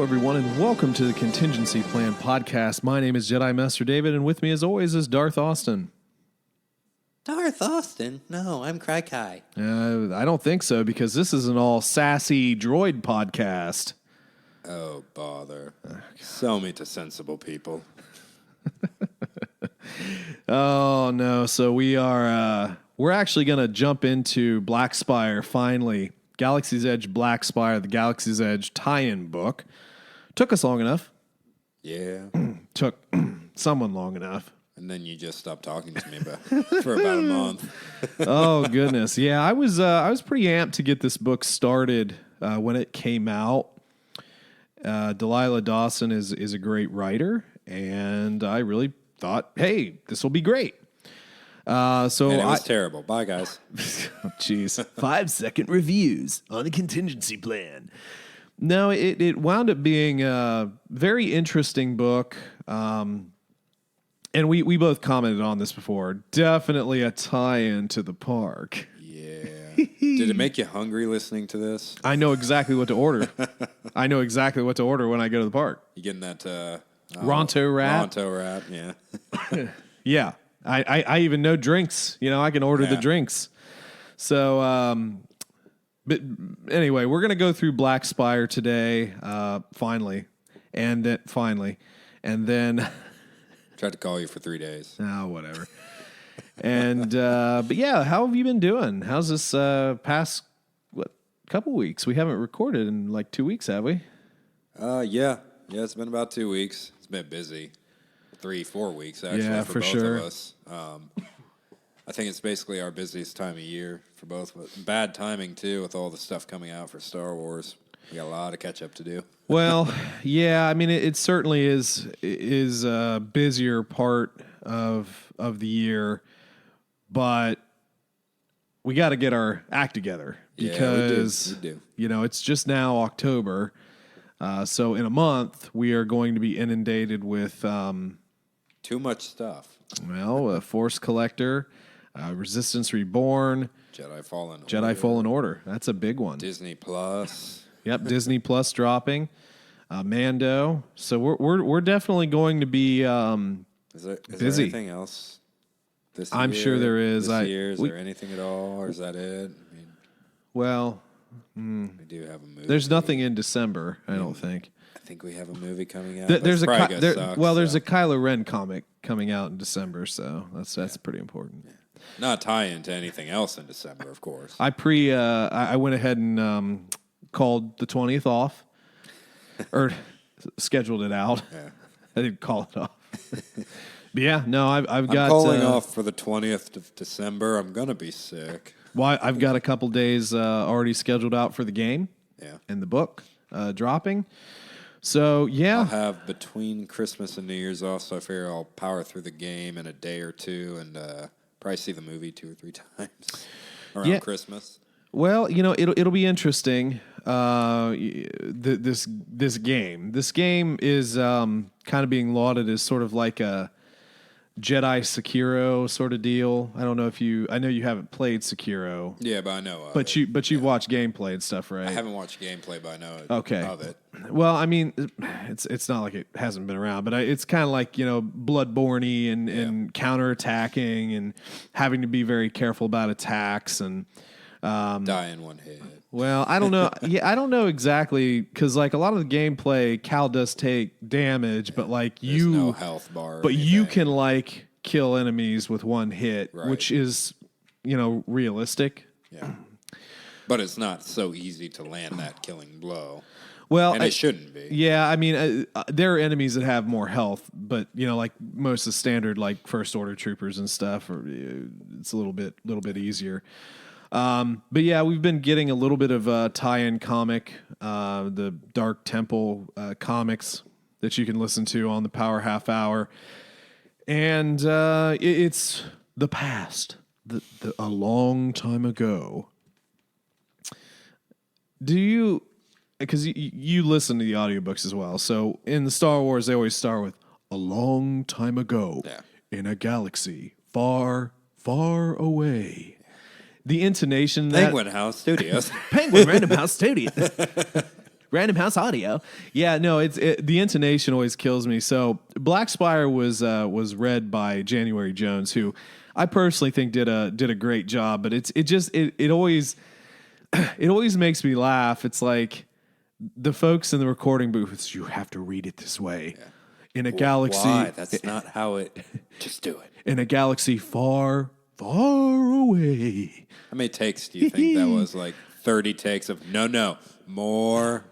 Hello, everyone, and welcome to the Contingency Plan Podcast. My name is Jedi Master David, and with me, as always, is Darth Austin. Darth Austin? No, I'm Cry Kai. I don't think so, because this is an all sassy droid podcast. Oh, bother. Sell me to sensible people. Oh, no. So we're actually going to jump into Black Spire, finally. Galaxy's Edge Black Spire, the Galaxy's Edge tie-in book. Took us long enough. Yeah. Took someone long enough. And then you just stopped talking to me for about a month. Oh, goodness. Yeah, I was pretty amped to get this book started when it came out. Delilah Dawson is a great writer, and I really thought, hey, this will be great. And it was terrible. Bye, guys. Jeez. 5-second reviews on the Contingency Plan. No, it wound up being a very interesting book. And we both commented on this before. Definitely a tie-in to the park. Yeah. Did it make you hungry listening to this? I know exactly what to order. I know exactly what to order when I go to the park. You getting that Ronto wrap? Ronto wrap, yeah. Yeah. I even know drinks. You know, I can order the drinks. So, but anyway, we're going to go through Black Spire today, finally. And then... Tried to call you for 3 days. Oh, whatever. And, but yeah, how have you been doing? How's this past, couple weeks? We haven't recorded in like 2 weeks, have we? Yeah, it's been about 2 weeks. It's been busy. 3-4 weeks, actually, for both sure. of us. I think it's basically our busiest time of year for both of us. Bad timing, too, with all the stuff coming out for Star Wars. We got a lot of catch up to do. Well, yeah, I mean, it certainly is a busier part of the year, but we got to get our act together because we do. You know, it's just now October, so in a month we are going to be inundated with too much stuff. Well, a Force Collector, Resistance Reborn, Jedi Fallen Order. That's a big one. Disney Plus. Yep, Disney Plus dropping. Mando. So we're definitely going to be Is there busy. anything else this year? I'm sure there is. Is there anything at all, or is that it? I mean, well, we do have a movie. there's nothing in December, I don't think. I think we have a movie coming out. There's a there's a Kylo Ren comic coming out in December, so that's pretty important. Yeah. Not tie-in to anything else in December, of course. I went ahead and called the 20th off, or scheduled it out. Yeah. I didn't call it off. But yeah, no, I'm calling off for the 20th of December. I'm gonna be sick. Well, I've got a couple days already scheduled out for the game. Yeah. And the book dropping. So yeah, I'll have between Christmas and New Year's off, so I figure I'll power through the game in a day or two, and probably see the movie 2 or 3 times around Christmas. Well, you know, it'll be interesting. This game is kind of being lauded as sort of like a Jedi Sekiro sort of deal. I don't know I know you haven't played Sekiro. Yeah, but I know. But you've watched gameplay and stuff, right? I haven't watched gameplay, but I know of it. Well, I mean, it's not like it hasn't been around, but it's kind of like, you know, Bloodborne-y and counterattacking and having to be very careful about attacks and die in one hit. Well, I don't know. Yeah, I don't know exactly because like a lot of the gameplay, Cal does take damage, but like There's no health bar. But you can like kill enemies with one hit, right, which is, you know, realistic. Yeah, but it's not so easy to land that killing blow. Well, and it shouldn't be. Yeah, I mean, there are enemies that have more health, but you know, like most of the standard like first order troopers and stuff, it's a little bit easier. But yeah, we've been getting a little bit of tie-in comic, the Dark Temple comics that you can listen to on the Power Half Hour, and it's the past, a long time ago. Do you? Because you listen to the audiobooks as well. So in the Star Wars, they always start with a long time ago in a galaxy far, far away. The intonation Penguin House Studios. Penguin Random House Studios. Random House Audio. Yeah, no, the intonation always kills me. So Black Spire was read by January Jones, who I personally think did a great job. But it always makes me laugh. It's like the folks in the recording booths. You have to read it this way. Yeah. In a galaxy. Why? That's not how it. Just do it. In a galaxy far, far away. How many takes do you think that was? Like 30 takes of no, more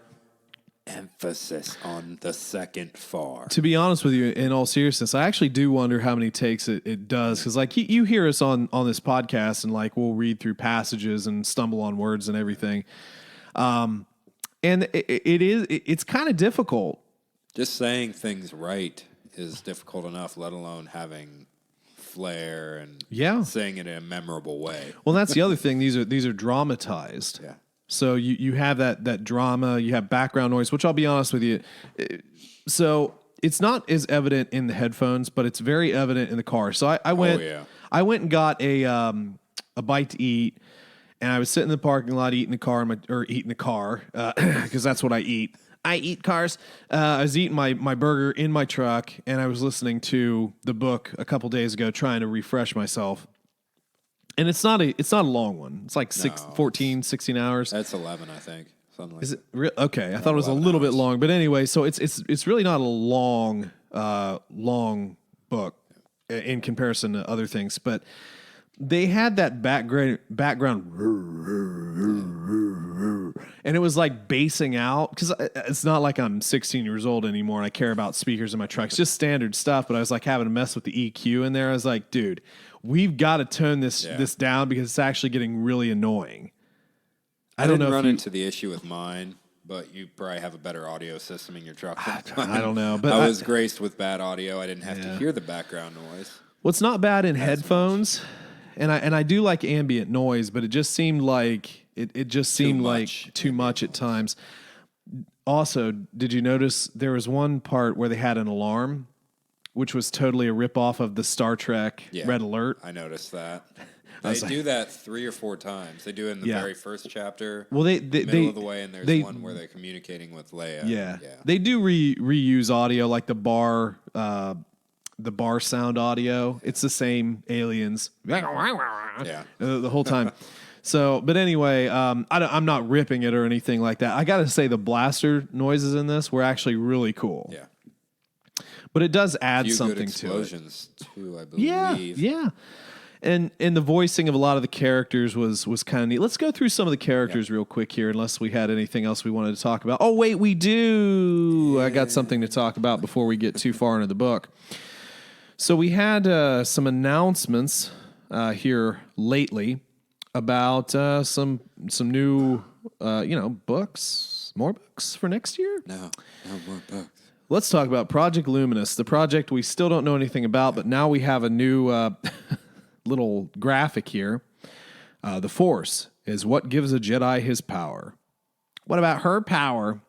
emphasis on the second far. To be honest with you, in all seriousness, I actually do wonder how many takes it does. Because like you hear us on this podcast and like we'll read through passages and stumble on words and everything. And it's kind of difficult. Just saying things right is difficult enough, let alone having flair and saying it in a memorable way. Well, that's the other thing. These are dramatized. Yeah. So you have that drama, you have background noise, which I'll be honest with you. So it's not as evident in the headphones, but it's very evident in the car. So I went and got a bite to eat, and I was sitting in the parking lot eating the car because that's what I eat. I eat cars. I was eating my burger in my truck, and I was listening to the book a couple days ago, trying to refresh myself. And it's not a long one. It's like 14, 16 hours. That's 11, I think. Something like Is it okay? I thought it was a little bit long, but anyway, so it's really not a long book in comparison to other things, but they had that background and it was like basing out, because it's not like I'm 16 years old anymore and I care about speakers in my truck. It's just standard stuff, but I was like having to mess with the EQ in there. I was like, dude, we've got to turn this down because it's actually getting really annoying. I didn't run into the issue with mine, but you probably have a better audio system in your truck. I don't know, but I was graced with bad audio. I didn't have to hear the background noise. Well, it's not bad in headphones, and I do like ambient noise, but it just seemed like it just seemed like too much at times. Also, did you notice there was one part where they had an alarm, which was totally a ripoff of the Star Trek Red Alert? I noticed that. They do that 3 or 4 times. They do it in the very first chapter, well, middle of the way, and there's one where they're communicating with Leia. Yeah. They do reuse audio, like the bar sound audio. It's the same aliens. The whole time. So, but anyway, I'm not ripping it or anything like that. I got to say the blaster noises in this were actually really cool. Yeah. But it does add something to it. Explosions too, I believe. Yeah. And the voicing of a lot of the characters was kind of neat. Let's go through some of the characters real quick here, unless we had anything else we wanted to talk about. Oh, wait, we do. I got something to talk about before we get too far into the book. So we had some announcements here lately about some new books, more books for next year. No more books. Let's talk about Project Luminous, the project we still don't know anything about, but now we have a new little graphic here. The Force is what gives a Jedi his power. What about her power?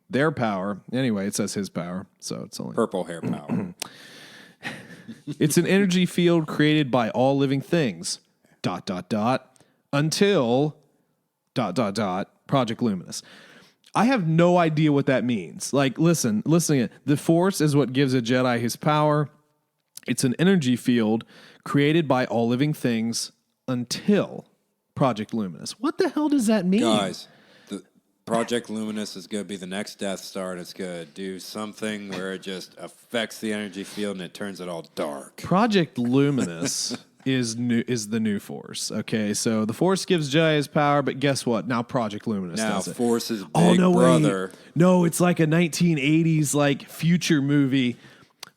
Their power. Anyway, it says his power, so it's only purple hair power. It's an energy field created by all living things. ... until ... Project Luminous. I have no idea what that means. Like, listen. The Force is what gives a Jedi his power. It's an energy field created by all living things until Project Luminous. What the hell does that mean? Guys, the Project Luminous is going to be the next Death Star, and it's going to do something where it just affects the energy field and it turns it all dark. Project Luminous is the new Force. Okay, so the Force gives Jedi his power, but guess what? Now Project Luminous does it. Force is big brother. Wait. No, it's like a 1980s like future movie.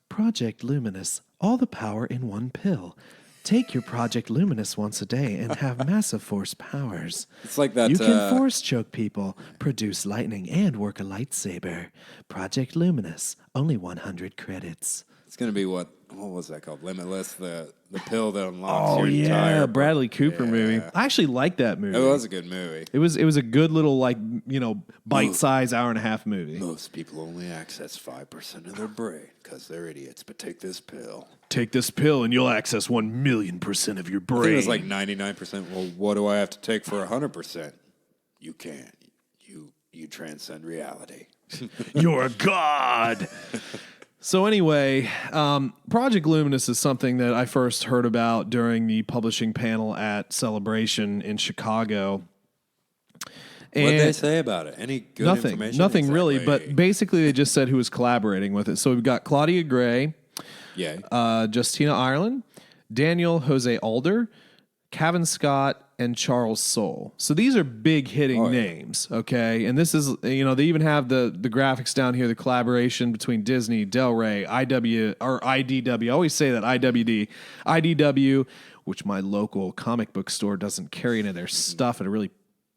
Project Luminous, all the power in one pill. Take your Project Luminous once a day and have massive Force powers. It's like that. You can Force choke people, produce lightning, and work a lightsaber. Project Luminous, only 100 credits. It's going to be what was that called? Limitless, the pill that unlocks your entire Bradley Cooper movie. I actually liked that movie. It was a good movie. It was a good little bite-sized hour-and-a-half movie. Most people only access 5% of their brain because they're idiots, but take this pill. Take this pill and you'll access 1,000,000% of your brain. I think it was like 99%. Well, what do I have to take for 100%? You can't. You transcend reality. You're a god. So anyway, Project Luminous is something that I first heard about during the publishing panel at Celebration in Chicago. What did they say about it? Any good information? Nothing really, but basically they just said who was collaborating with it. So we've got Claudia Gray, Justina Ireland, Daniel Jose Alder, Cavan Scott, and Charles Soule. So these are big hitting names, okay? And this is, they even have the graphics down here, the collaboration between Disney, Del Rey, IDW. I always say that, IDW, which my local comic book store doesn't carry any of their stuff, and it really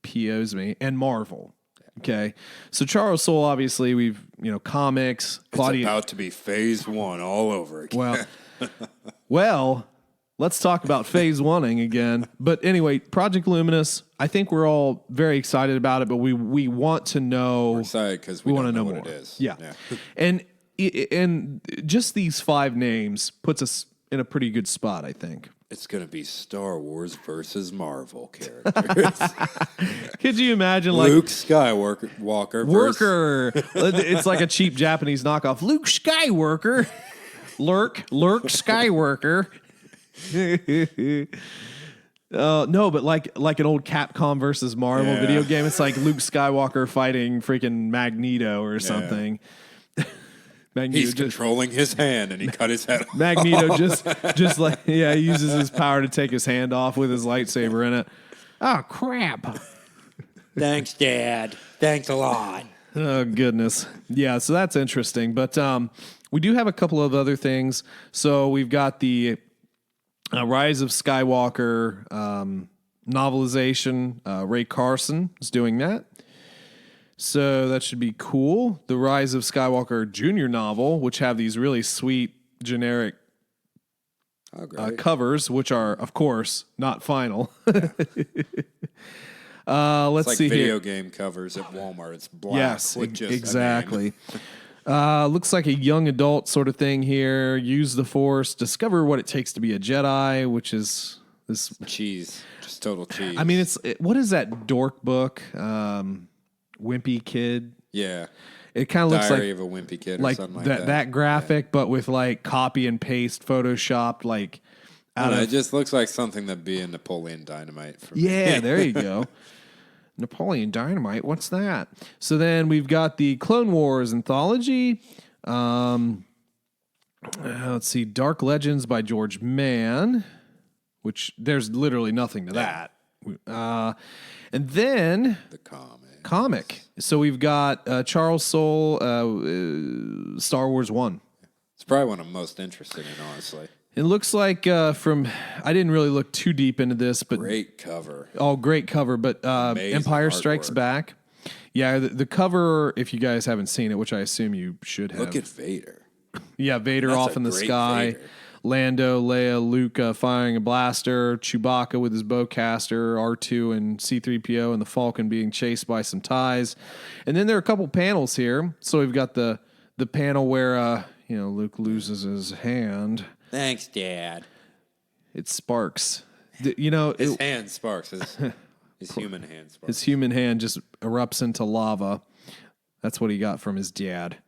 POs me, and Marvel. Okay. So Charles Soule, obviously, we've, comics. Claudia. It's about to be phase 1 all over again. Well, let's talk about phase 1ing again. But anyway, Project Luminous, I think we're all very excited about it, but we want to know. We're excited because we want to know more. What it is. Yeah. And just these 5 names puts us in a pretty good spot, I think. It's going to be Star Wars versus Marvel characters. Could you imagine, Luke Skywalker It's like a cheap Japanese knockoff. Luke Skywalker. Lurk Skywalker. No, but like an old Capcom versus Marvel video game. It's like Luke Skywalker fighting freaking Magneto or something. He's controlling his hand, and he cut his head off. Magneto just like, he uses his power to take his hand off with his lightsaber in it. Oh, crap. Thanks, Dad. Thanks a lot. Oh, goodness. Yeah, so that's interesting. But we do have a couple of other things. So we've got the Rise of Skywalker novelization. Ray Carson is doing that. So that should be cool. The Rise of Skywalker Jr. novel, which have these really sweet generic covers, which are, of course, not final. Let's see video here. Game covers at Walmart. It's black. Yes, with just exactly. Looks like a young adult sort of thing here. Use the Force, discover what it takes to be a Jedi, which is this cheese, just total cheese. I mean, what is that dork book? Wimpy Kid. Yeah. It kind of looks like Diary of a Wimpy Kid or something like that. That graphic, but with like copy and paste photoshopped like out of. It just looks like something that'd be in Napoleon Dynamite for me. Yeah, there you go. Napoleon Dynamite, what's that? So then we've got the Clone Wars anthology. Let's see, Dark Legends by George Mann, which there's literally nothing to that. And then the comic. So we've got Charles Soule, Star Wars 1. It's probably one I'm most interested in, honestly. It looks like I didn't really look too deep into this, but great cover. Oh, great cover! But Empire Strikes Back. Yeah, the cover. If you guys haven't seen it, which I assume you should have. Look at Vader. Yeah, Vader off in the sky. Vader. Lando, Leia, Luke firing a blaster, Chewbacca with his bowcaster, R2 and C-3PO, and the Falcon being chased by some TIEs. And then there are a couple panels here. So we've got the panel where Luke loses his hand. Thanks, Dad. It sparks. His hand sparks. His human hand sparks. His human hand just erupts into lava. That's what he got from his dad.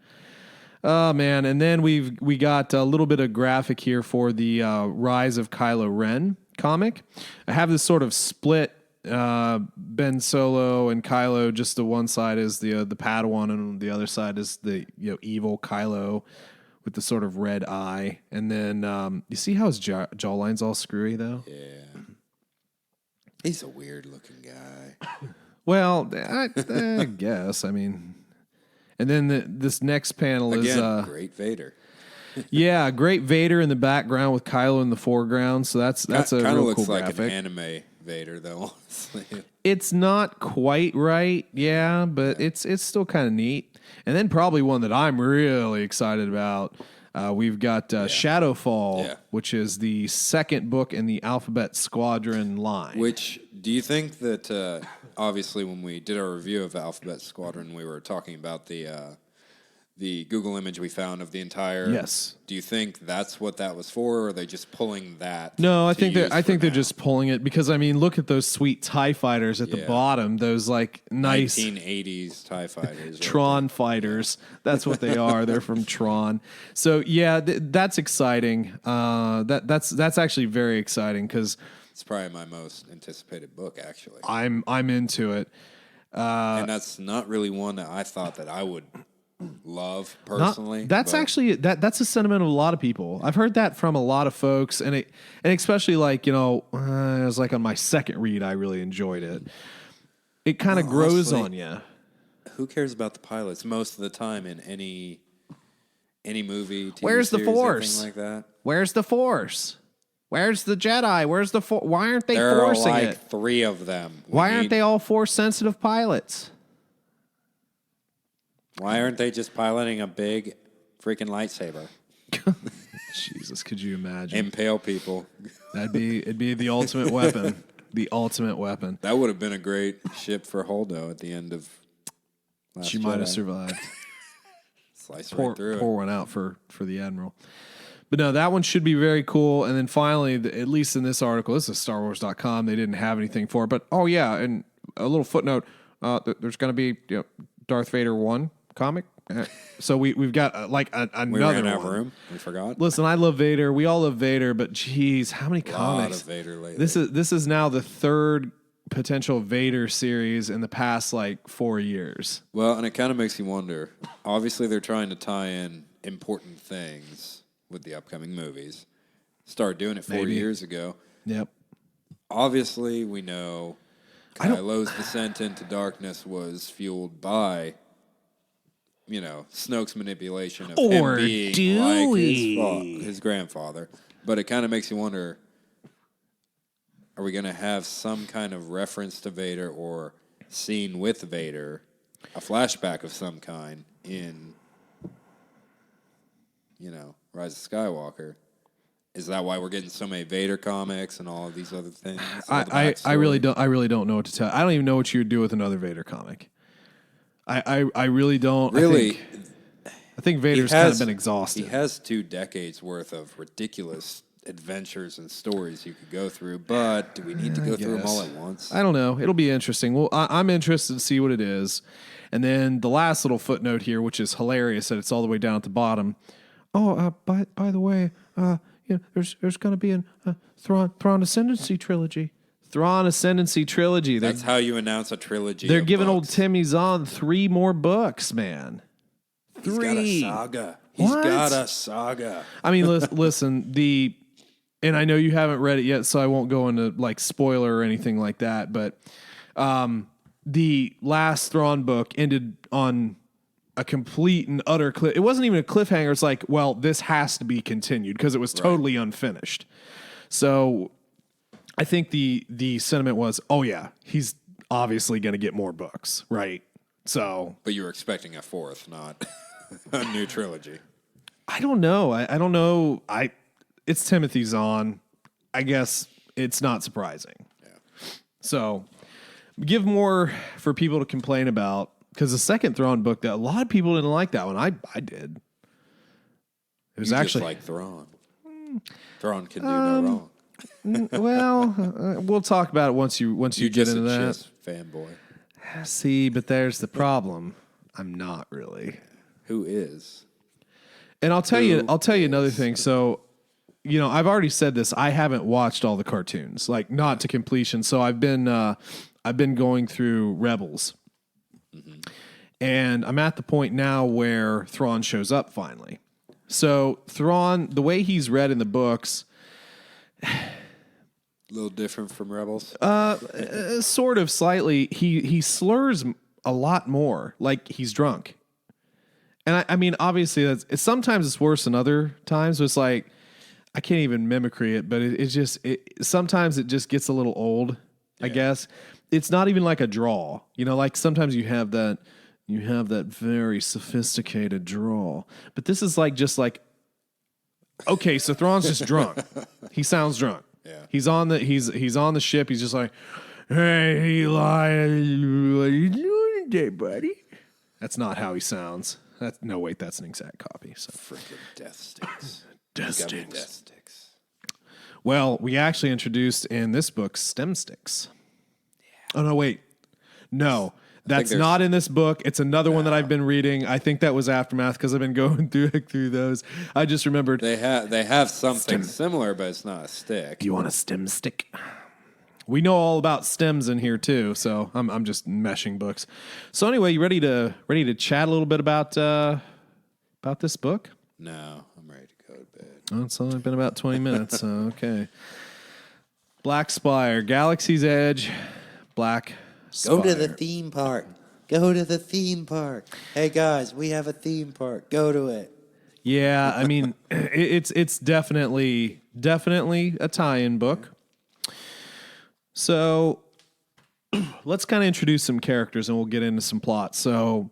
Oh, man. And then we got a little bit of graphic here for the Rise of Kylo Ren comic. I have this sort of split Ben Solo and Kylo. Just the one side is the Padawan, and the other side is the evil Kylo with the sort of red eye. And then you see how his jawline's all screwy, though? Yeah. He's a weird-looking guy. Well, I guess. I mean... And then this next panel is great Vader. Yeah, great Vader in the background with Kylo in the foreground. So that's a real cool graphic. Kind of looks like an anime Vader, though. Honestly, it's not quite right, but it's still kind of neat. And then probably one that I'm really excited about. We've got Shadowfall, which is the second book in the Alphabet Squadron line. Which do you think that? Obviously, when we did our review of Alphabet Squadron, we were talking about the the Google image we found of the entire. Yes. Do you think that's what that was for, or are they just pulling that? No, I to think use for they're now? just pulling it because I mean, look at those sweet TIE fighters at the Yeah. bottom. Those like nice 1980s TIE fighters. right Tron fighters. That's what they are. They're from Tron. So yeah, that's exciting. That's actually very exciting because there. It's probably my most anticipated book, actually. I'm into it. And that's not really one that I thought that I would love personally. That's but actually that's a sentiment of a lot of people. I've heard that from a lot of folks, and especially like it was like on my second read, I really enjoyed it. It kind of grows honestly, on you. who cares about the pilots most of the time in any movie, TV Where's the series, Force? anything like that? Where's the Force? Where's the Jedi? Where's the Force? Why aren't they There are forcing like it? 3 of them. Why aren't they all Force sensitive pilots? Why aren't they just piloting a big freaking lightsaber? Jesus, could you imagine? Impale people. It'd be the ultimate weapon. The ultimate weapon. That would have been a great ship for Holdo at the end of Last She might have Jedi. survived. Slice Pour right through it. one out for the Admiral. But no, that one should be very cool. And then finally, at least in this article, this is StarWars.com. They didn't have anything for it. But, oh, yeah, and a little footnote. There's going to be Darth Vader 1 comic. So we've got another We ran out of one. room. We forgot. Listen, I love Vader. We all love Vader. But, geez, how many A lot comics? of Vader lately. This is now the third potential Vader series in the past, 4 years. Well, and it kind of makes you wonder. Obviously, they're trying to tie in important things with the upcoming movies. Started doing it 4 Maybe. years ago. Yep. Obviously, we know Kylo's descent into darkness was fueled by, Snoke's manipulation of Or him being Dewey. like his grandfather. But it kind of makes you wonder, are we going to have some kind of reference to Vader or scene with Vader, a flashback of some kind in, Rise of Skywalker? Is that why we're getting so many Vader comics and all of these other things? I really don't know what to tell. I don't even know what you would do with another Vader comic. I really don't. Really, I think Vader's kind of been exhausted. He has 2 decades worth of ridiculous adventures and stories you could go through, but do we need to go through them all at once? I don't know. It'll be interesting. Well, I'm interested to see what it is. And then the last little footnote here, which is hilarious, that it's all the way down at the bottom. Oh, by the way, there's going to be a Thrawn Ascendancy trilogy. Thrawn Ascendancy trilogy. That's how you announce a trilogy. They're of giving old books. Timmy Zahn 3 more books, man. 3. He's got a saga. He's What? got a saga. I mean, listen, and I know you haven't read it yet, so I won't go into spoiler or anything like that, but the last Thrawn book ended on a complete and utter cliff. It wasn't even a cliffhanger. It's like, well, this has to be continued because it was totally unfinished. So I think the sentiment was, oh yeah, he's obviously going to get more books, right? So, But you were expecting a 4th, not a new trilogy. I don't know. I don't know. It's Timothy Zahn. I guess it's not surprising. Yeah. So give more for people to complain about, because the second Thrawn book, that a lot of people didn't like that one. I did. It was You actually just like Thrawn. Thrawn can do no wrong. we'll talk about it once you get just into a that. Chiss fanboy. See, but there's the problem. I'm not really. Who is? And I'll tell you another thing. So, I've already said this. I haven't watched all the cartoons, not to completion. So I've been going through Rebels, and I'm at the point now where Thrawn shows up finally. So Thrawn, the way he's read in the books, A little different from Rebels. sort of slightly, he slurs a lot more, like he's drunk. And I mean, obviously, sometimes it's worse than other times. But it's like, I can't even mimicry it, but sometimes it just gets a little old, I guess. It's not even like a drawl. Sometimes you have that very sophisticated drawl. But this is okay, so Thrawn's just drunk. He sounds drunk. Yeah. He's on the ship. He's just like, hey, Eli, what are you doing today, buddy? That's not how he sounds. No, wait, that's an exact copy. So. Freaking death sticks. Death You got me sticks. death sticks. Well, we actually introduced in this book stem sticks. Yeah. Oh, no, wait. No, that's not in this book. It's another one that I've been reading. I think that was Aftermath because I've been going through those. I just remembered. They have something similar, but it's not a stick. You want a stem stick? We know all about stems in here too, so I'm just meshing books. So anyway, you ready to chat a little bit about this book? No, I'm ready to go to bed. Oh, it's only been about 20 minutes. Okay. Black Spire, Galaxy's Edge, Black Spire. Go to the theme park. Go to the theme park. Hey guys, we have a theme park. Go to it. Yeah, I mean, it's definitely a tie-in book. So let's kind of introduce some characters and we'll get into some plots. So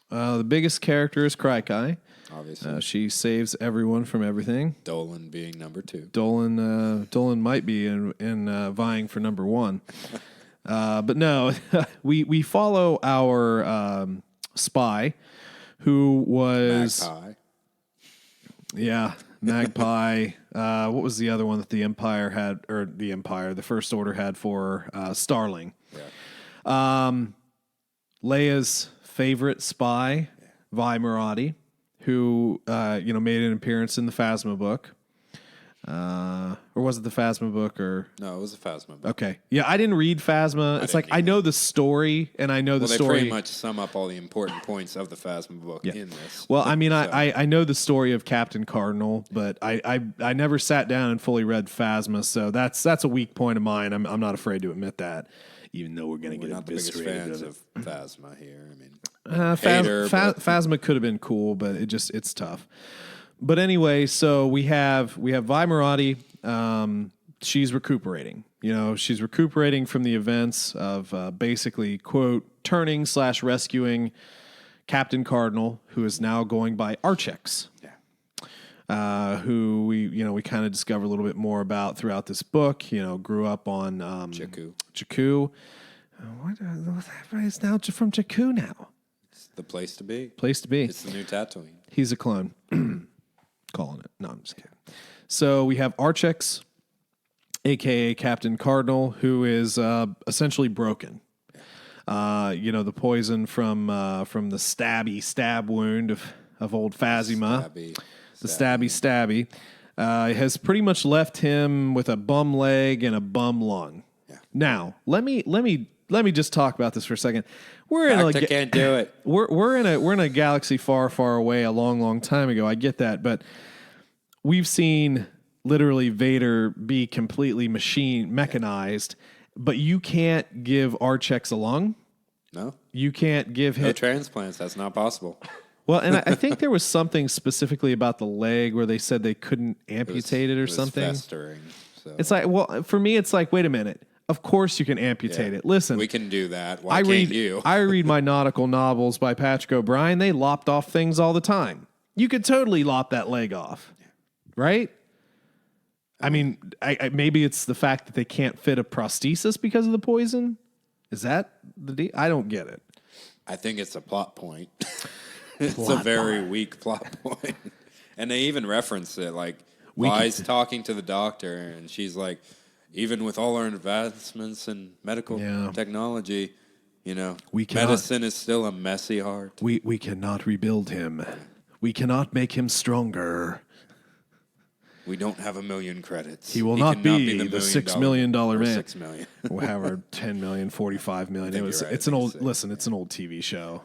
the biggest character is Krykai. Obviously. She saves everyone from everything. Dolan being number 2. Dolan might be in vying for number 1. But no, we follow our spy who was... Magpie. Yeah, Magpie. What was the other one that the Empire had, or the First Order had for Starling? Yeah. Leia's favorite spy, Vi Marati, who made an appearance in the Phasma book. Or was it the Phasma book? Or No, it was a Phasma book. okay, yeah, I didn't read Phasma. It's like I know the story, and I know the They story. pretty much sum up all the important points of the Phasma book in this. Well, I mean, I know the story of Captain Cardinal, but I never sat down and fully read Phasma, so that's a weak point of mine. I'm not afraid to admit that, even though we're going to get not the biggest eviscerated fans of of Phasma here. I mean, Phasma could have been cool, but it's tough. But anyway, so we have Vi Marati. She's recuperating. She's recuperating from the events of basically, quote, turning / rescuing Captain Cardinal, who is now going by Archex. yeah. Who we kind of discover a little bit more about throughout this book. Grew up on Jakku. Everybody's now from Jakku now. It's the place to be. It's the new Tatooine. He's a clone. Calling it. No, I'm just kidding. So we have Archex, a.k.a. Captain Cardinal, who is essentially broken. The poison from the stab wound of old Phasma. The stabby has pretty much left him with a bum leg and a bum lung. Yeah. Now, let me just talk about this for a second. Can't do it. We're in a galaxy far, far away a long, long time ago. I get that, but we've seen literally Vader be completely mechanized, but you can't give Archex a lung. No. You can't give him No transplants. That's not possible. Well, and I think there was something specifically about the leg where they said they couldn't amputate it or something. Festering, so. It's like, well, for me, it's like, wait a minute. Of course you can amputate it. Listen. We can do that. Why can't you? I read my nautical novels by Patrick O'Brien. They lopped off things all the time. You could totally lop that leg off. Right? I mean, maybe it's the fact that they can't fit a prosthesis because of the poison. Is that the deal? I don't get it. I think it's a plot point. It's a very weak plot point. And they even reference it. Like, Vi's talking to the doctor, and she's like, even with all our advancements in medical technology, medicine is still a messy art. We cannot rebuild him. We cannot make him stronger. We don't have 1 million credits. He will not be the $6 million man. $6 million. However, 10 million, 45 million. It's right. an old TV show.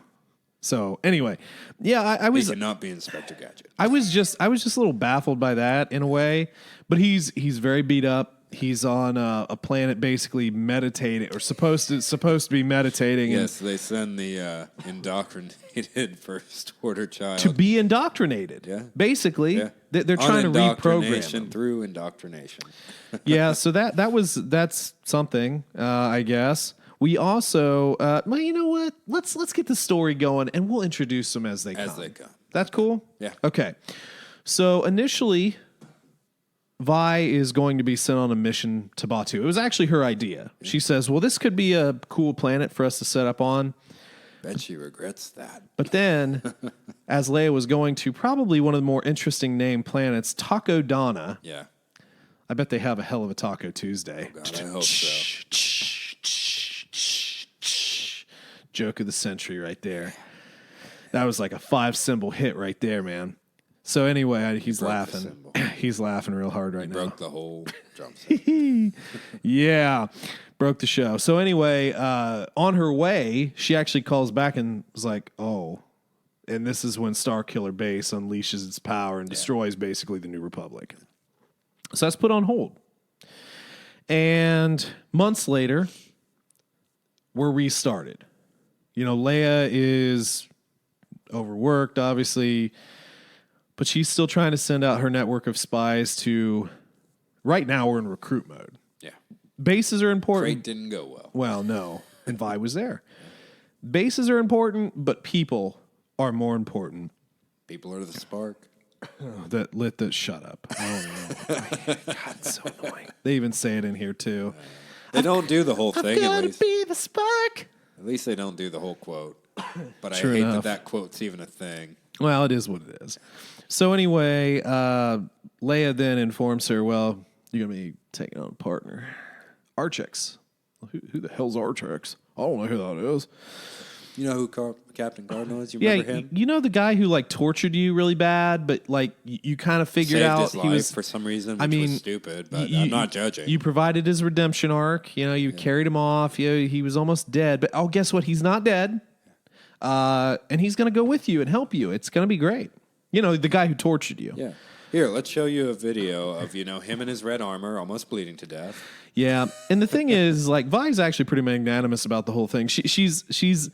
So anyway, yeah, I was. He cannot be Inspector Gadget. I was just a little baffled by that in a way, but he's very beat up. He's on a planet basically meditating or supposed to be meditating. Yes, they send the indoctrinated first order child to be indoctrinated. Yeah, basically, they're trying to reprogram him through indoctrination. Yeah, so that's something, I guess. We also, well, you know what? Let's get the story going, and we'll introduce them as they come. That's cool? Yeah. Okay. So initially, Vi is going to be sent on a mission to Batuu. It was actually her idea. She says, well, this could be a cool planet for us to set up on. Bet she regrets that. But then, as Leia was going to probably one of the more interesting named planets, Taco Donna. Yeah. I bet they have a hell of a Taco Tuesday. Oh, God, I hope so. Joke of the century right there. That was like a 5-symbol hit right there, man. So anyway, he's laughing. He's laughing real hard right now. Broke the whole drum set. Yeah, broke the show. So anyway, on her way, she actually calls back and was like, oh. And this is when Starkiller Base unleashes its power and destroys basically the New Republic. So that's put on hold. And months later, we're restarted. You know, Leia is overworked, obviously, but she's still trying to send out her network of spies to... Right now, we're in recruit mode. Yeah. Bases are important. Crate didn't go well. Well, no. And Vi was there. Bases are important, but people are more important. People are the spark. That lit the... Shut up. I don't know. God, it's so annoying. They even say it in here, too. They don't do the whole thing, at least. Be the spark. At least they don't do the whole quote. But True I hate enough. that quote's even a thing. Well, it is what it is. So anyway, Leia then informs her, well, you're going to be taking on a partner. Archix. Who the hell's Archix? I don't know who that is. You know who Captain Cardinal is? You remember him? You know the guy who like tortured you really bad, but like you kind of figured Saved out his he life was for some reason, which was stupid, but I'm not judging. You provided his redemption arc. You know, you carried him off. You know, he was almost dead, but guess what? He's not dead, and he's going to go with you and help you. It's going to be great. You know, the guy who tortured you. Yeah. Here, let's show you a video of, him in his red armor almost bleeding to death. Yeah, and the thing is, like, Vi's actually pretty magnanimous about the whole thing. She's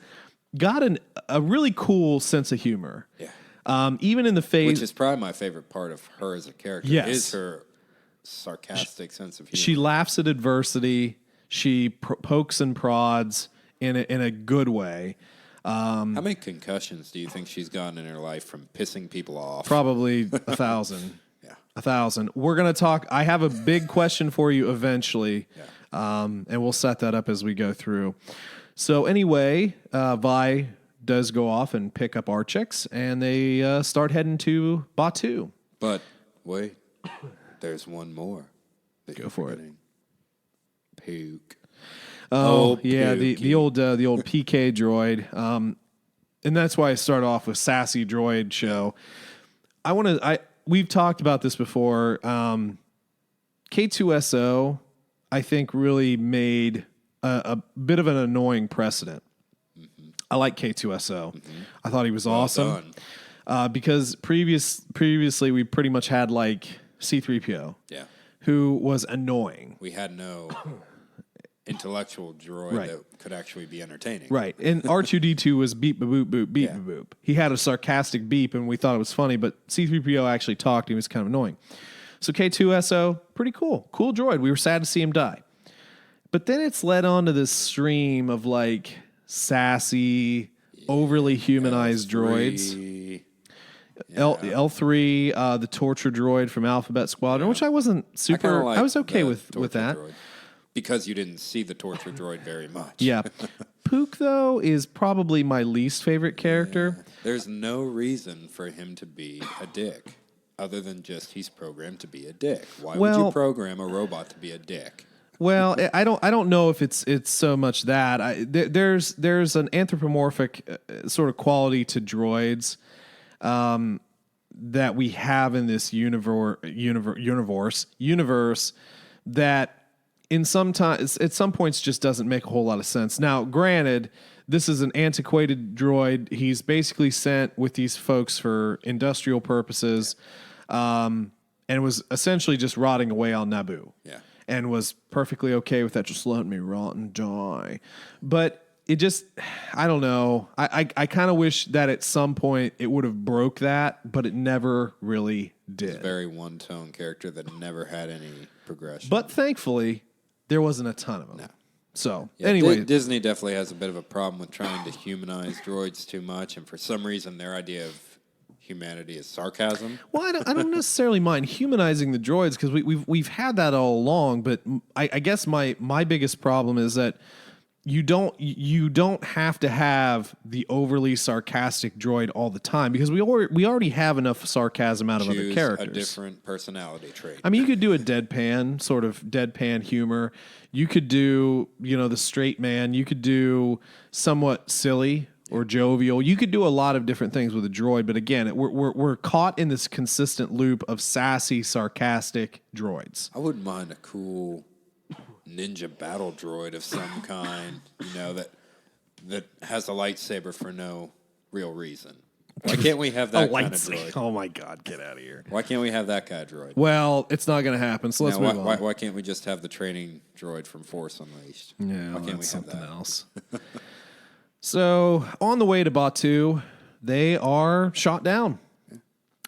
got a really cool sense of humor. Yeah. Even in the phase... Which is probably my favorite part of her as a character. Yes. Is her sarcastic sense of humor. She laughs at adversity. She pokes and prods in a good way. How many concussions do you think she's gotten in her life from pissing people off? Probably 1,000. Yeah. 1,000. We're going to talk... I have a big question for you eventually, and we'll set that up as we go through. So anyway, Vi does go off and pick up Archix, and they start heading to Batu. But wait, there's one more. Go for it. Puke. Oh yeah, Pukey. the old PK droid, and that's why I start off with sassy droid show. We've talked about this before. K2SO, I think, really made a bit of an annoying precedent. Mm-hmm. I like K2SO. Mm-hmm. I thought he was awesome. Because previously we pretty much had like C-3PO, who was annoying. We had no intellectual droid that could actually be entertaining. Right. And R2-D2 was beep, boop, boop, beep, boop, boop. He had a sarcastic beep, and we thought it was funny, but C-3PO actually talked. He was kind of annoying. So K2SO, pretty cool. Cool droid. We were sad to see him die. But then it's led on to this stream of, like, sassy, overly humanized droids. L3, the torture droid from Alphabet Squadron, which I wasn't super... I was okay with that. Droid. Because you didn't see the torture droid very much. Yeah. Pook, though, is probably my least favorite character. Yeah. There's no reason for him to be a dick other than just he's programmed to be a dick. Why would you program a robot to be a dick? Well, I don't know if it's so much that. There's an anthropomorphic sort of quality to droids that we have in this universe that at some points just doesn't make a whole lot of sense. Now, granted, this is an antiquated droid. He's basically sent with these folks for industrial purposes, and was essentially just rotting away on Naboo. Yeah. And was perfectly okay with that. Just let me rot and die. But it just, I don't know. I kind of wish that at some point it would have broke that, but it never really did. It's a very one-tone character that never had any progression. But thankfully, there wasn't a ton of them. No. So, yeah, anyway. Disney definitely has a bit of a problem with trying to humanize droids too much, and for some reason their idea of humanity is sarcasm. Well, I don't necessarily mind humanizing the droids because we've had that all along, but I guess my biggest problem is that you don't have to have the overly sarcastic droid all the time because we already have enough sarcasm out of other Choose characters. a different personality trait. I mean, you could do a deadpan, sort of deadpan humor. You could do, the straight man. You could do somewhat silly or jovial. You could do a lot of different things with a droid. But again, we're caught in this consistent loop of sassy, sarcastic droids. I wouldn't mind a cool ninja battle droid of some kind, that has a lightsaber for no real reason. Why can't we have that kind of droid? Oh my God, get out of here. Why can't we have that kind of droid? Well, it's not going to happen, so let's move on. Why can't we just have the training droid from Force Unleashed? Yeah, why can't that's we have something that? else. So, on the way to Batuu, they are shot down.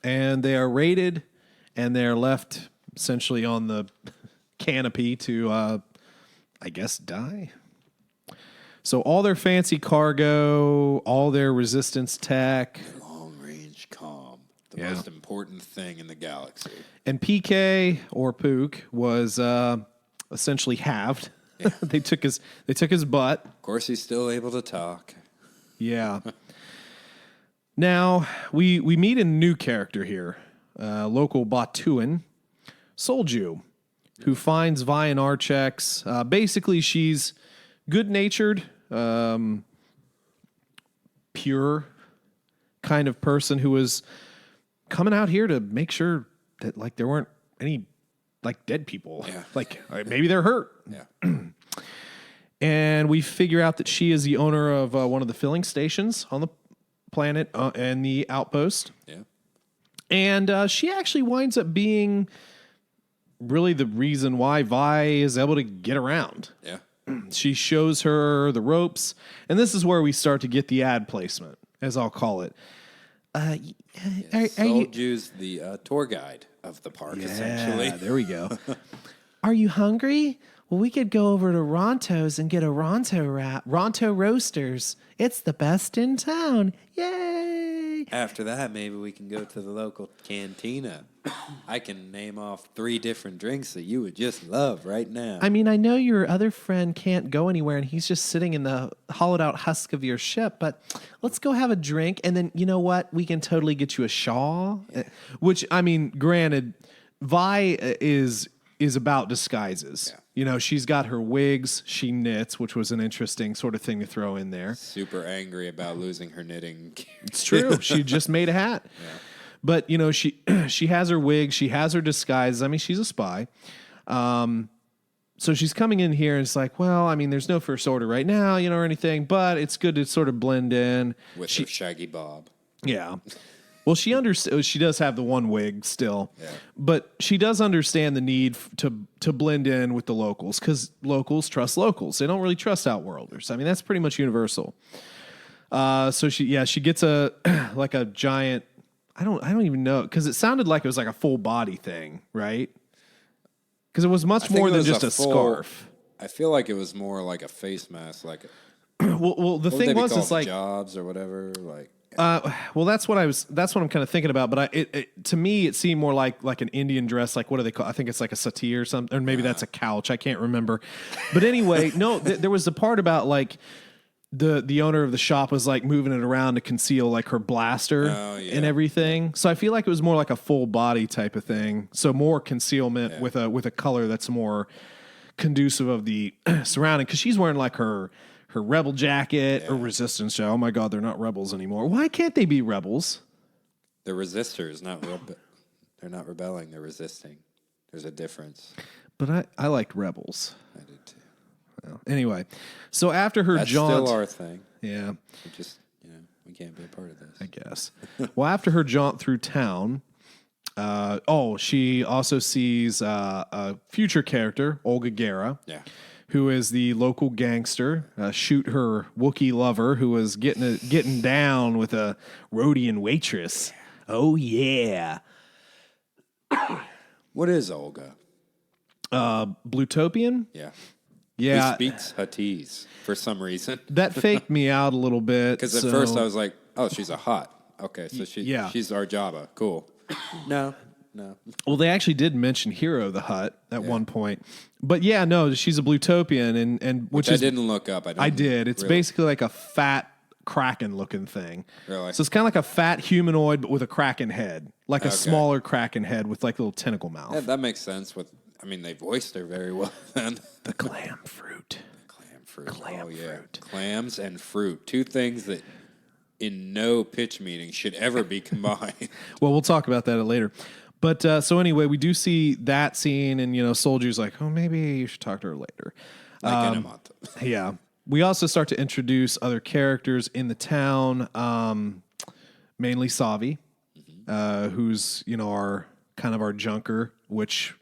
And they are raided, and they're left essentially on the canopy to, I guess, die. So all their fancy cargo, all their resistance tech. Long-range comm, the most important thing in the galaxy. And PK, or Pook, was essentially halved. Yeah. They took his butt. Of course, he's still able to talk. Yeah. Now, we meet a new character here, local Batuan, Solju, who finds Vi and Archex. Basically, she's good-natured, pure kind of person who was coming out here to make sure that, like, there weren't any, like, dead people. Yeah. Like, maybe they're hurt. Yeah. And we figure out that she is the owner of one of the filling stations on the planet and the outpost. Yeah. And she actually winds up being really the reason why Vi is able to get around. Yeah. She shows her the ropes, and this is where we start to get the ad placement, as I'll call it. Solju's the tour guide of the park, essentially. There we go. Are you hungry? Well, we could go over to Ronto's and get a Ronto Roasters. It's the best in town. Yay! After that, maybe we can go to the local cantina. I can name off 3 different drinks that you would just love right now. I mean, I know your other friend can't go anywhere and he's just sitting in the hollowed out husk of your ship, but let's go have a drink. And then, you know what? We can totally get you a shawl. Which, I mean, granted, Vi is about disguises. Yeah. She's got her wigs, she knits, which was an interesting sort of thing to throw in there. Super angry about losing her knitting. It's true. She just made a hat. Yeah. But, she has her wig, she has her disguise. I mean, she's a spy. So she's coming in here and it's like, well, I mean, there's no first order right now, or anything, but it's good to sort of blend in. With her shaggy bob. Yeah. Well, she does have the one wig still, but she does understand the need to blend in with the locals because locals trust locals. They don't really trust outworlders. I mean, that's pretty much universal. So she gets a giant. I don't even know because it sounded like it was like a full body thing, right? Because it was much more than just a scarf. I feel like it was more like a face mask, like. Well, the thing was, it's like jobs or whatever, like. Well, that's what I'm kind of thinking about. But to me, it seemed more like an Indian dress. Like, what do they call? I think it's like a settee or something, or maybe that's a couch. I can't remember. But anyway, no, there was the part about like the owner of the shop was like moving it around to conceal like her blaster and everything. So I feel like it was more like a full body type of thing. So more concealment with a color that's more conducive of the surrounding. Because she's wearing like her rebel jacket or resistance jacket. Oh my God, they're not rebels anymore. Why can't they be rebels? They're resistors, they're not rebelling, they're resisting. There's a difference. But I liked rebels. I did too. Well, anyway, so after her That's jaunt... still our thing. Yeah. We just, we can't be a part of this. I guess. Well, after her jaunt through town, she also sees a future character, Olga Guerra. Yeah. Who is the local gangster, shoot her Wookiee lover who was getting down with a Rhodian waitress. Oh, yeah. What is Olga? Blutopian? Yeah. Yeah. He speaks Huttese for some reason. That faked me out a little bit. Because at first I was like, oh, she's a hot. Okay, so she's our Jabba. Cool. No, No. Well, they actually did mention Hero the Hutt at one point. But yeah, no, she's a Blutopian, and which I is didn't look up. I did. It's really- basically like a fat kraken looking thing. Really? So it's kind of like a fat humanoid, but with a kraken head, like a smaller kraken head with like a little tentacle mouth. Yeah, that makes sense. They voiced her very well then. The clam fruit. Clam fruit. Clam fruit. Clams and fruit. Two things that in no pitch meeting should ever be combined. Well, we'll talk about that later. But so anyway, we do see that scene, and Soldier's like, oh, maybe you should talk to her later. Like in a month. Yeah. We also start to introduce other characters in the town, mainly Savi, who's our kind of our junker. Which,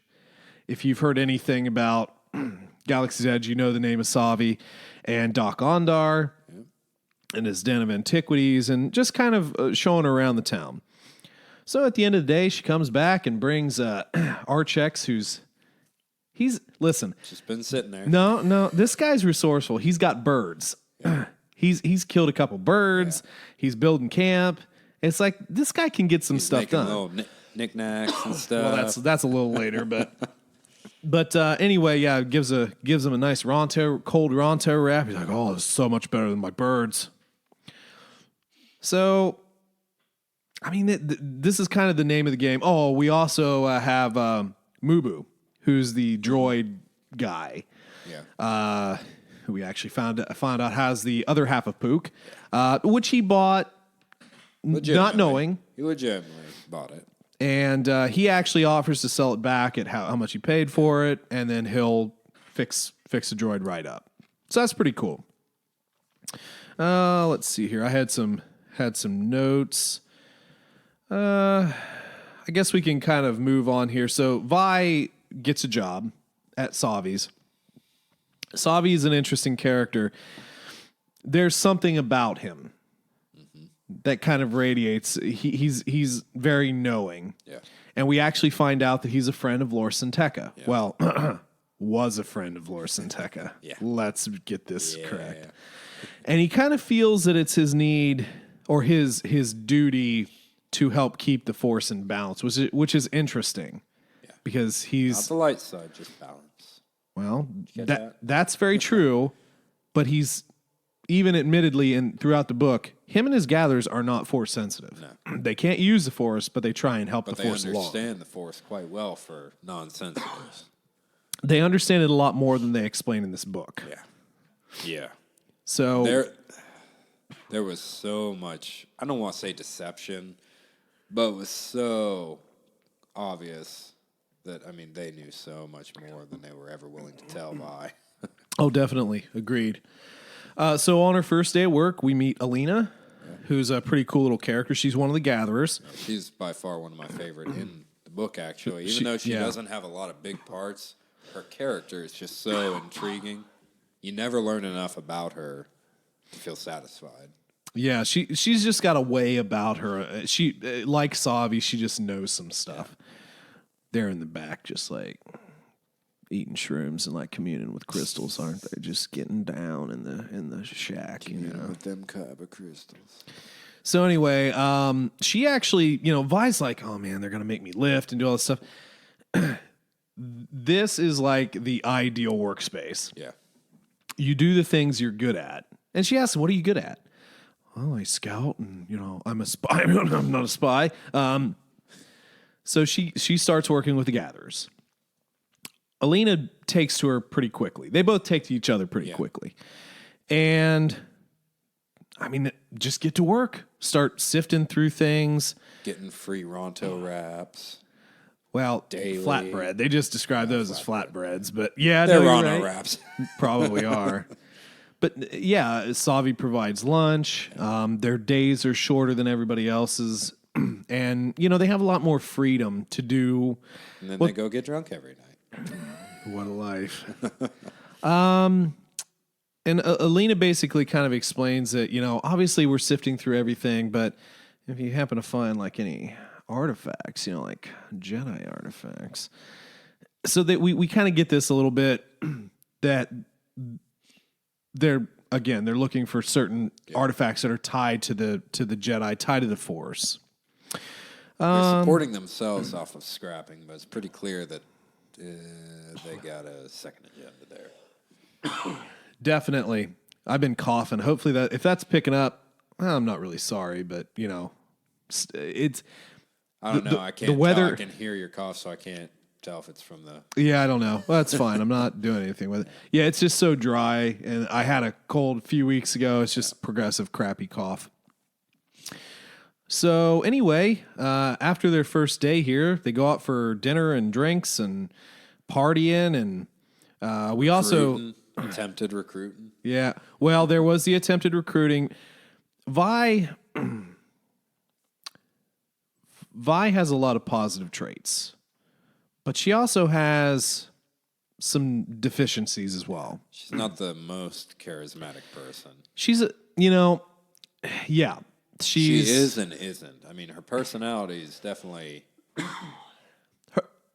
if you've heard anything about Galaxy's Edge, you know the name of Savi, and Doc Ondar, and his Den of Antiquities, and just kind of showing her around the town. So at the end of the day, she comes back and brings Archex, listen. Just been sitting there. No, this guy's resourceful. He's got birds. Yeah. He's killed a couple birds. Yeah. He's building camp. It's like this guy can get some stuff done. Little knickknacks and stuff. Well, that's a little later, but anyway, yeah, gives him a nice cold Ronto wrap. He's like, oh, it's so much better than my birds. So, this is kind of the name of the game. Oh, we also have Mubu, who's the droid guy. Yeah. Who we actually found out has the other half of Pook, which he bought not knowing. He legitimately bought it. And he actually offers to sell it back at how much he paid for it, and then he'll fix the droid right up. So that's pretty cool. Let's see here. I had some notes. I guess we can kind of move on here. So Vi gets a job at Savi's. Savi is an interesting character. There's something about him that kind of radiates. He's very knowing. Yeah. And we actually find out that he's a friend of Lor San Tekka. Yeah. Well, was a friend of Lor San Tekka. Yeah. Let's get this correct. Yeah. And he kind of feels that it's his need or his duty to help keep the Force in balance, which is interesting. Yeah. Because he's not the light side, just balance. Well, that's very true, but he's even admittedly and throughout the book, him and his gatherers are not Force sensitive. No. They can't use the Force, but they try and help the Force along. But they understand the Force quite well for non-sensitives. They understand it a lot more than they explain in this book. Yeah. Yeah. So there was so much, I don't want to say deception, but it was so obvious that, they knew so much more than they were ever willing to tell Vi. Oh, definitely. Agreed. So on her first day at work, we meet Alina, who's a pretty cool little character. She's one of the gatherers. She's by far one of my favorite in the book, actually. Even though she doesn't have a lot of big parts, her character is just so intriguing. You never learn enough about her to feel satisfied. Yeah, she's just got a way about her. She, like Savi, she just knows some stuff. Yeah. They're in the back, just like eating shrooms and like communing with crystals, aren't they? Just getting down in the shack, with them kyber crystals. So anyway, she actually, Vi's like, oh man, they're gonna make me lift and do all this stuff. This is like the ideal workspace. Yeah. You do the things you're good at. And she asks, what are you good at? Well, I scout and, I'm a spy. I'm not a spy. So she starts working with the gatherers. Alina takes to her pretty quickly. They both take to each other pretty quickly. And, just get to work. Start sifting through things. Getting free Ronto wraps. Well, daily. Flatbread. They just describe those as flatbreads. But yeah, they're Ronto wraps. Probably are. But yeah, Savi provides lunch. Their days are shorter than everybody else's. And, they have a lot more freedom to do. And then they go get drunk every night. What a life. And Alina basically kind of explains that, obviously we're sifting through everything, but if you happen to find like any artifacts, like Jedi artifacts, so that we kind of get this a little bit that they're looking for certain artifacts that are tied to the Jedi, tied to the Force. They're supporting themselves off of scrapping, but it's pretty clear that they got a second agenda there. Definitely. I've been coughing. Hopefully if that's picking up, I'm not really sorry, but it's. I don't know. I can't. The weather. I can hear your cough, so I can't tell if it's from the. Yeah, I don't know. Well, that's fine. I'm not doing anything with it. Yeah, it's just so dry, and I had a cold a few weeks ago. It's just progressive crappy cough. So anyway, after their first day here, they go out for dinner and drinks and partying, and we also attempted recruiting. Yeah, well, there was the attempted recruiting. Vi has a lot of positive traits, but she also has some deficiencies as well. She's not the most charismatic person. She's yeah. She is and isn't. I mean, her personality is definitely.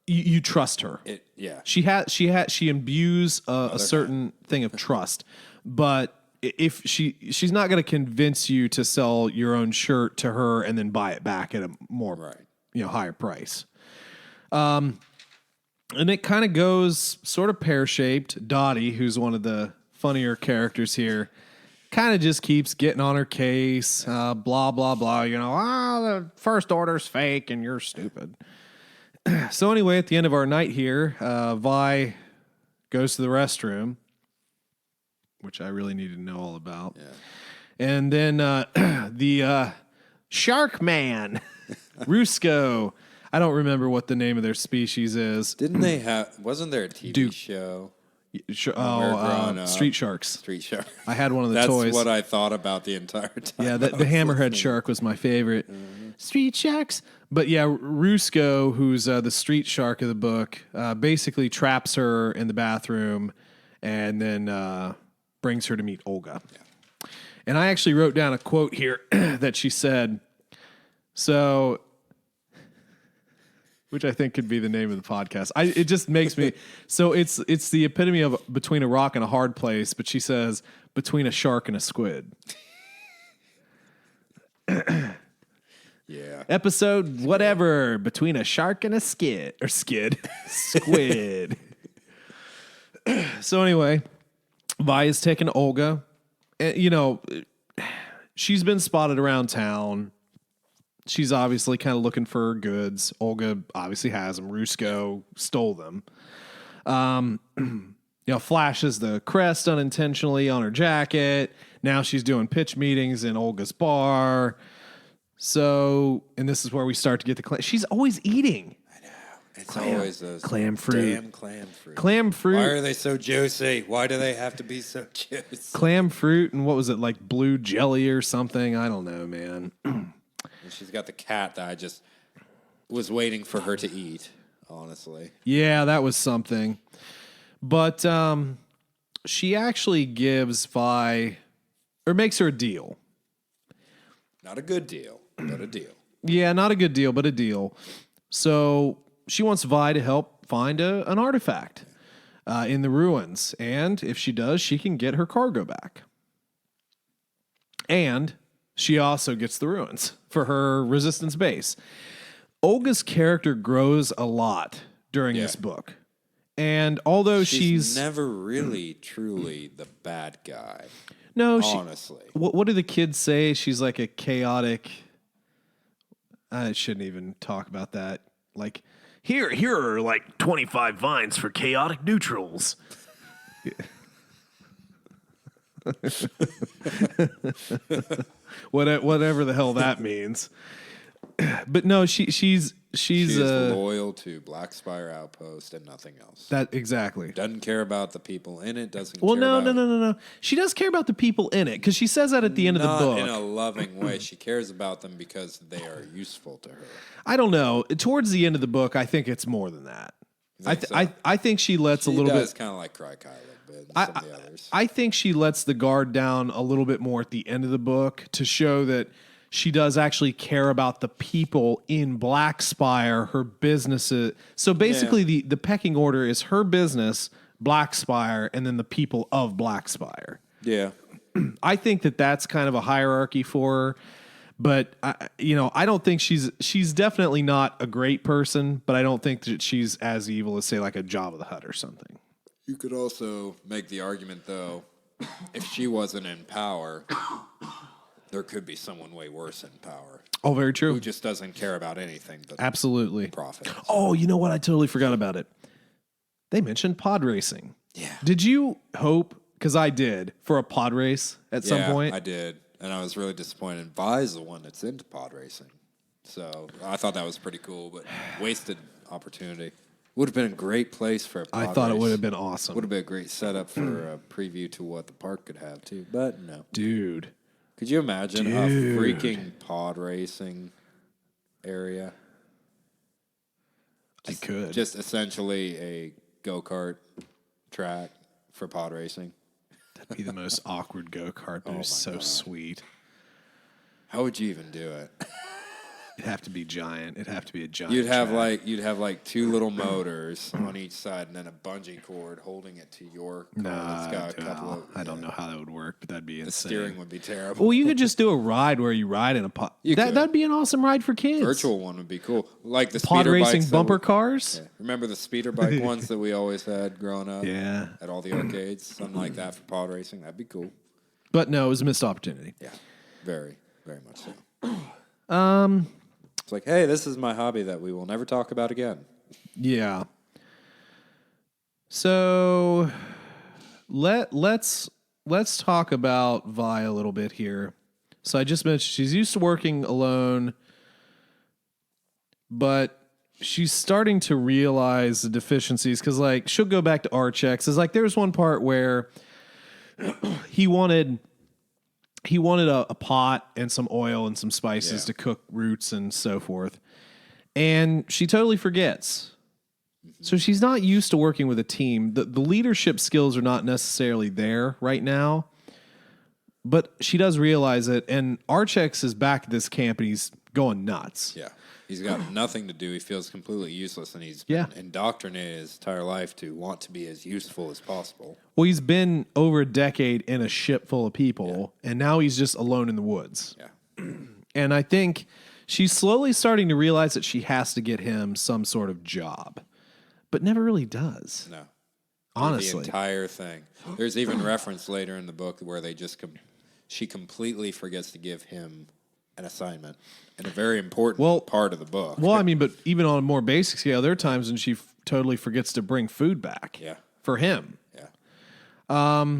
You trust her. Yeah. She imbues a certain thing of trust, but if she's not going to convince you to sell your own shirt to her and then buy it back at a more higher price. And it kind of goes sort of pear-shaped. Dottie, who's one of the funnier characters here, kind of just keeps getting on her case, blah, blah, blah. The First Order's fake and you're stupid. So anyway, at the end of our night here, Vi goes to the restroom, which I really need to know all about. Yeah. And then the Shark Man, Rusco. I don't remember what the name of their species is. Didn't they have? Wasn't there a TV show? Street Sharks. Street Sharks. I had one of the That's toys. That's what I thought about the entire time. Yeah, the hammerhead shark was my favorite. Mm-hmm. Street Sharks. But yeah, Rusco, who's the street shark of the book, basically traps her in the bathroom and then brings her to meet Olga. Yeah. And I actually wrote down a quote here that she said, which I think could be the name of the podcast. It just makes me so it's the epitome of between a rock and a hard place, but she says between a shark and a squid. Yeah. Episode whatever between a shark and a squid. So anyway, Vi is taking Olga. She's been spotted around town. She's obviously kind of looking for her goods. Olga obviously has them. Rusco stole them. Flashes the crest unintentionally on her jacket. Now she's doing pitch meetings in Olga's bar. So, and this is where we start to get the clam. She's always eating. I know. It's always those clam fruit. Damn clam fruit. Clam fruit. Why are they so juicy? Why do they have to be so juicy? Clam fruit and what was it, like blue jelly or something? I don't know, man. And she's got the cat that I just was waiting for her to eat, honestly. Yeah, that was something. But she actually gives Vi, or makes her a deal. Not a good deal, but a deal. Yeah, not a good deal, but a deal. So she wants Vi to help find an artifact in the ruins. And if she does, she can get her cargo back. And she also gets the ruins for her resistance base. Olga's character grows a lot during this book. And although she's never really truly the bad guy. No, honestly. What do the kids say? She's like a chaotic. I shouldn't even talk about that. Like, here are like 25 vines for chaotic neutrals. Whatever the hell that means. But no, she's loyal to Black Spire Outpost and nothing else. That exactly. Doesn't care about the people in it. No. She does care about the people in it because she says that at the end of the book. Not in a loving way. She cares about them because they are useful to her. I don't know. Towards the end of the book, I think it's more than that. I think she lets a little bit. It's kind of like Cry Kai a little bit. And some of the others. I think she lets the guard down a little bit more at the end of the book to show that she does actually care about the people in Black Spire, her businesses. So basically, the pecking order is her business, Black Spire, and then the people of Black Spire. Yeah. I think that that's kind of a hierarchy for her. But I don't think she's definitely not a great person, but I don't think that she's as evil as say like a Jabba the Hutt or something. You could also make the argument, though, if she wasn't in power, there could be someone way worse in power. Oh, very true. Who just doesn't care about anything but Absolutely. profit. Oh, you know what? I totally forgot about it. They mentioned pod racing. Yeah. Did you hope, because I did, for a pod race at some point? I did. And I was really disappointed. Vi's the one that's into pod racing. So I thought that was pretty cool, but wasted opportunity. Would have been a great place for a pod I thought race. it would have been awesome. Would have been a great setup for a preview to what the park could have, too. But no. Dude. Could you imagine a freaking pod racing area? I could. Just essentially a go-kart track for pod racing. That'd be the most awkward go-kart, but it's so sweet. How would you even do it? It'd have to be giant. It'd have to be a giant You'd have track. like two little motors on each side, and then a bungee cord holding it to your car. That's got a couple of, I don't know how that would work, but that'd be the insane. steering would be terrible. Well, you could just do a ride where you ride in a pod. You could. That'd be an awesome ride for kids. Virtual one would be cool, like the pod speeder racing bikes bumper cars. Yeah. Remember the speeder bike ones that we always had growing up? Yeah. At all the arcades, something like that for pod racing. That'd be cool. But no, it was a missed opportunity. Yeah, very, very much so. It's like, hey, this is my hobby that we will never talk about again. Yeah. So let's talk about Vi a little bit here. So I just mentioned she's used to working alone, but she's starting to realize the deficiencies because like she'll go back to Archex. It's like there was one part where he wanted a pot and some oil and some spices to cook roots and so forth. And she totally forgets. So she's not used to working with a team. The leadership skills are not necessarily there right now, but she does realize it. And Archex is back at this camp and he's going nuts. Yeah. He's got nothing to do. He feels completely useless, and he's Yeah. been indoctrinated his entire life to want to be as useful as possible. Well, he's been over a decade in a ship full of people, and now he's just alone in the woods. Yeah. And I think she's slowly starting to realize that she has to get him some sort of job, but never really does. No. Honestly. The entire thing. There's even reference later in the book where they just she completely forgets to give him an assignment in a very important part of the book. Well, I mean, but even on a more basic scale, there are times when she totally forgets to bring food back for him. Yeah.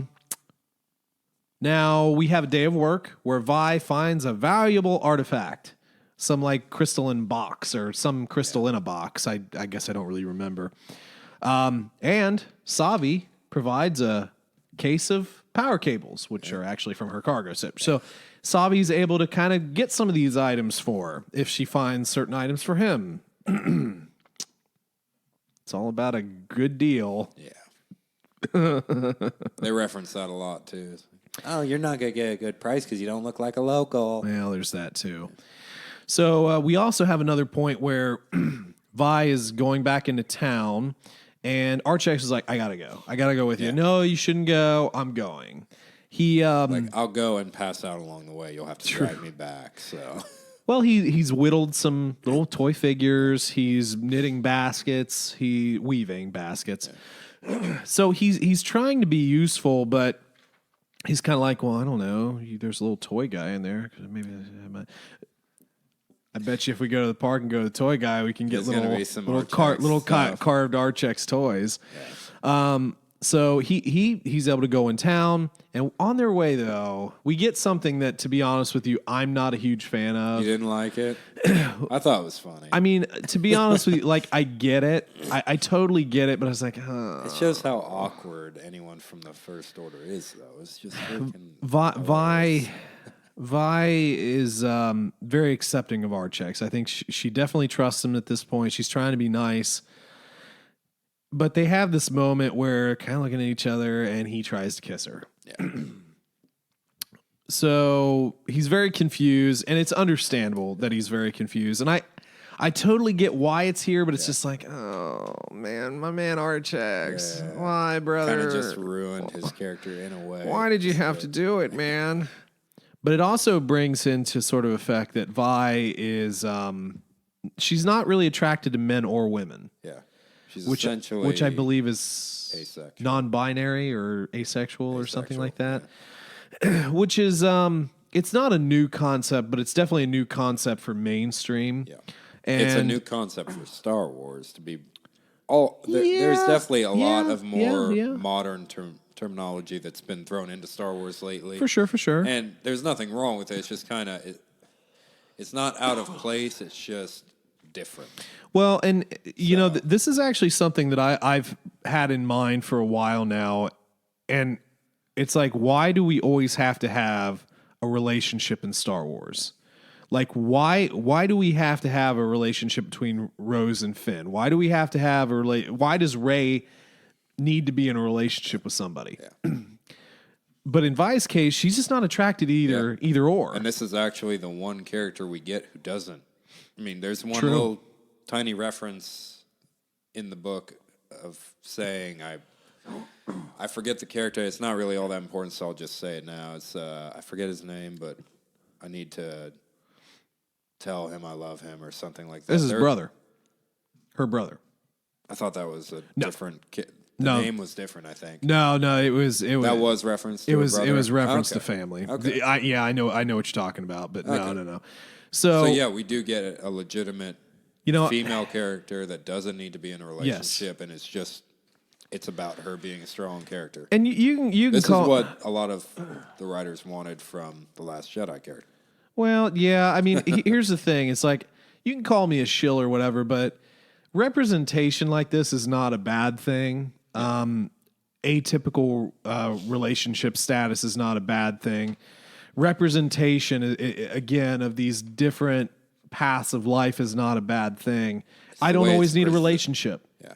Now we have a day of work where Vi finds a valuable artifact, some like crystalline box or some crystal in a box. I guess I don't really remember. And Savi provides a case of power cables, which are actually from her cargo ship. So Savi's able to kind of get some of these items for her if she finds certain items for him. It's all about a good deal. Yeah. They reference that a lot, too. It's like, oh, you're not going to get a good price because you don't look like a local. Well, there's that, too. So we also have another point where Vi is going back into town, and Archex is like, I got to go. I got to go with you. No, you shouldn't go. I'm going. He I'll go and pass out along the way. You'll have to drag me back. So, well, he's whittled some little toy figures. He's knitting baskets. Weaving baskets. Yeah. So he's trying to be useful, but he's kind of like, well, I don't know. There's a little toy guy in there. Maybe I bet you if we go to the park and go to the toy guy, we can get little carved Archex toys. Yeah. So he's able to go in town, and on their way though, we get something that, to be honest with you, I'm not a huge fan of. You didn't like it? I thought it was funny. I mean, to be honest with you, like I get it, I totally get it, but I was like, it shows how awkward anyone from the First Order is, though. It's just freaking Vi is very accepting of Archex. I think she definitely trusts him at this point. She's trying to be nice. But they have this moment where kind of looking at each other, and he tries to kiss her. Yeah. So he's very confused, and it's understandable that he's very confused. And I totally get why it's here, but it's just like, oh, man, my man Archex. Yeah. Why, brother? Kind of just ruined his character in a way. Why did you have to do it, man? But it also brings into sort of effect that Vi is she's not really attracted to men or women. Yeah. She's Which essentially I believe is asexual. non-binary or asexual or something like that. Yeah. Which is it's not a new concept, but it's definitely a new concept for mainstream. Yeah. And it's a new concept for Star Wars to be there's definitely a lot of more modern terminology that's been thrown into Star Wars lately. For sure. And there's nothing wrong with it. It's just kind of it's not out of place. It's just different. Well, and you know, this is actually something that I've had in mind for a while now, and it's like, why do we always have to have a relationship in Star Wars? Like, why do we have to have a relationship between Rose and Finn? Why do we have to have why does Rey need to be in a relationship with somebody? Yeah. But in Vi's case, she's just not attracted to either or. And this is actually the one character we get who doesn't. I mean, there's one little tiny reference in the book of saying, I forget the character. It's not really all that important, so I'll just say it now. It's I forget his name, but I need to tell him I love him or something like that. This is brother. Her brother. I thought that was a different kid. The name was different, I think. No, it was that was reference to it was brother? it was reference Okay. to family. Okay. I know what you're talking about, but Okay. no. So yeah, we do get a legitimate You know, female character that doesn't need to be in a relationship, and it's about her being a strong character. and you can This call is what a lot of the writers wanted from The Last Jedi character. Well, yeah, I mean, here's the thing. It's like, you can call me a shill or whatever, but representation like this is not a bad thing. Atypical relationship status is not a bad thing. Representation, again, of these different paths of life is not a bad thing. I don't always need a relationship. Yeah.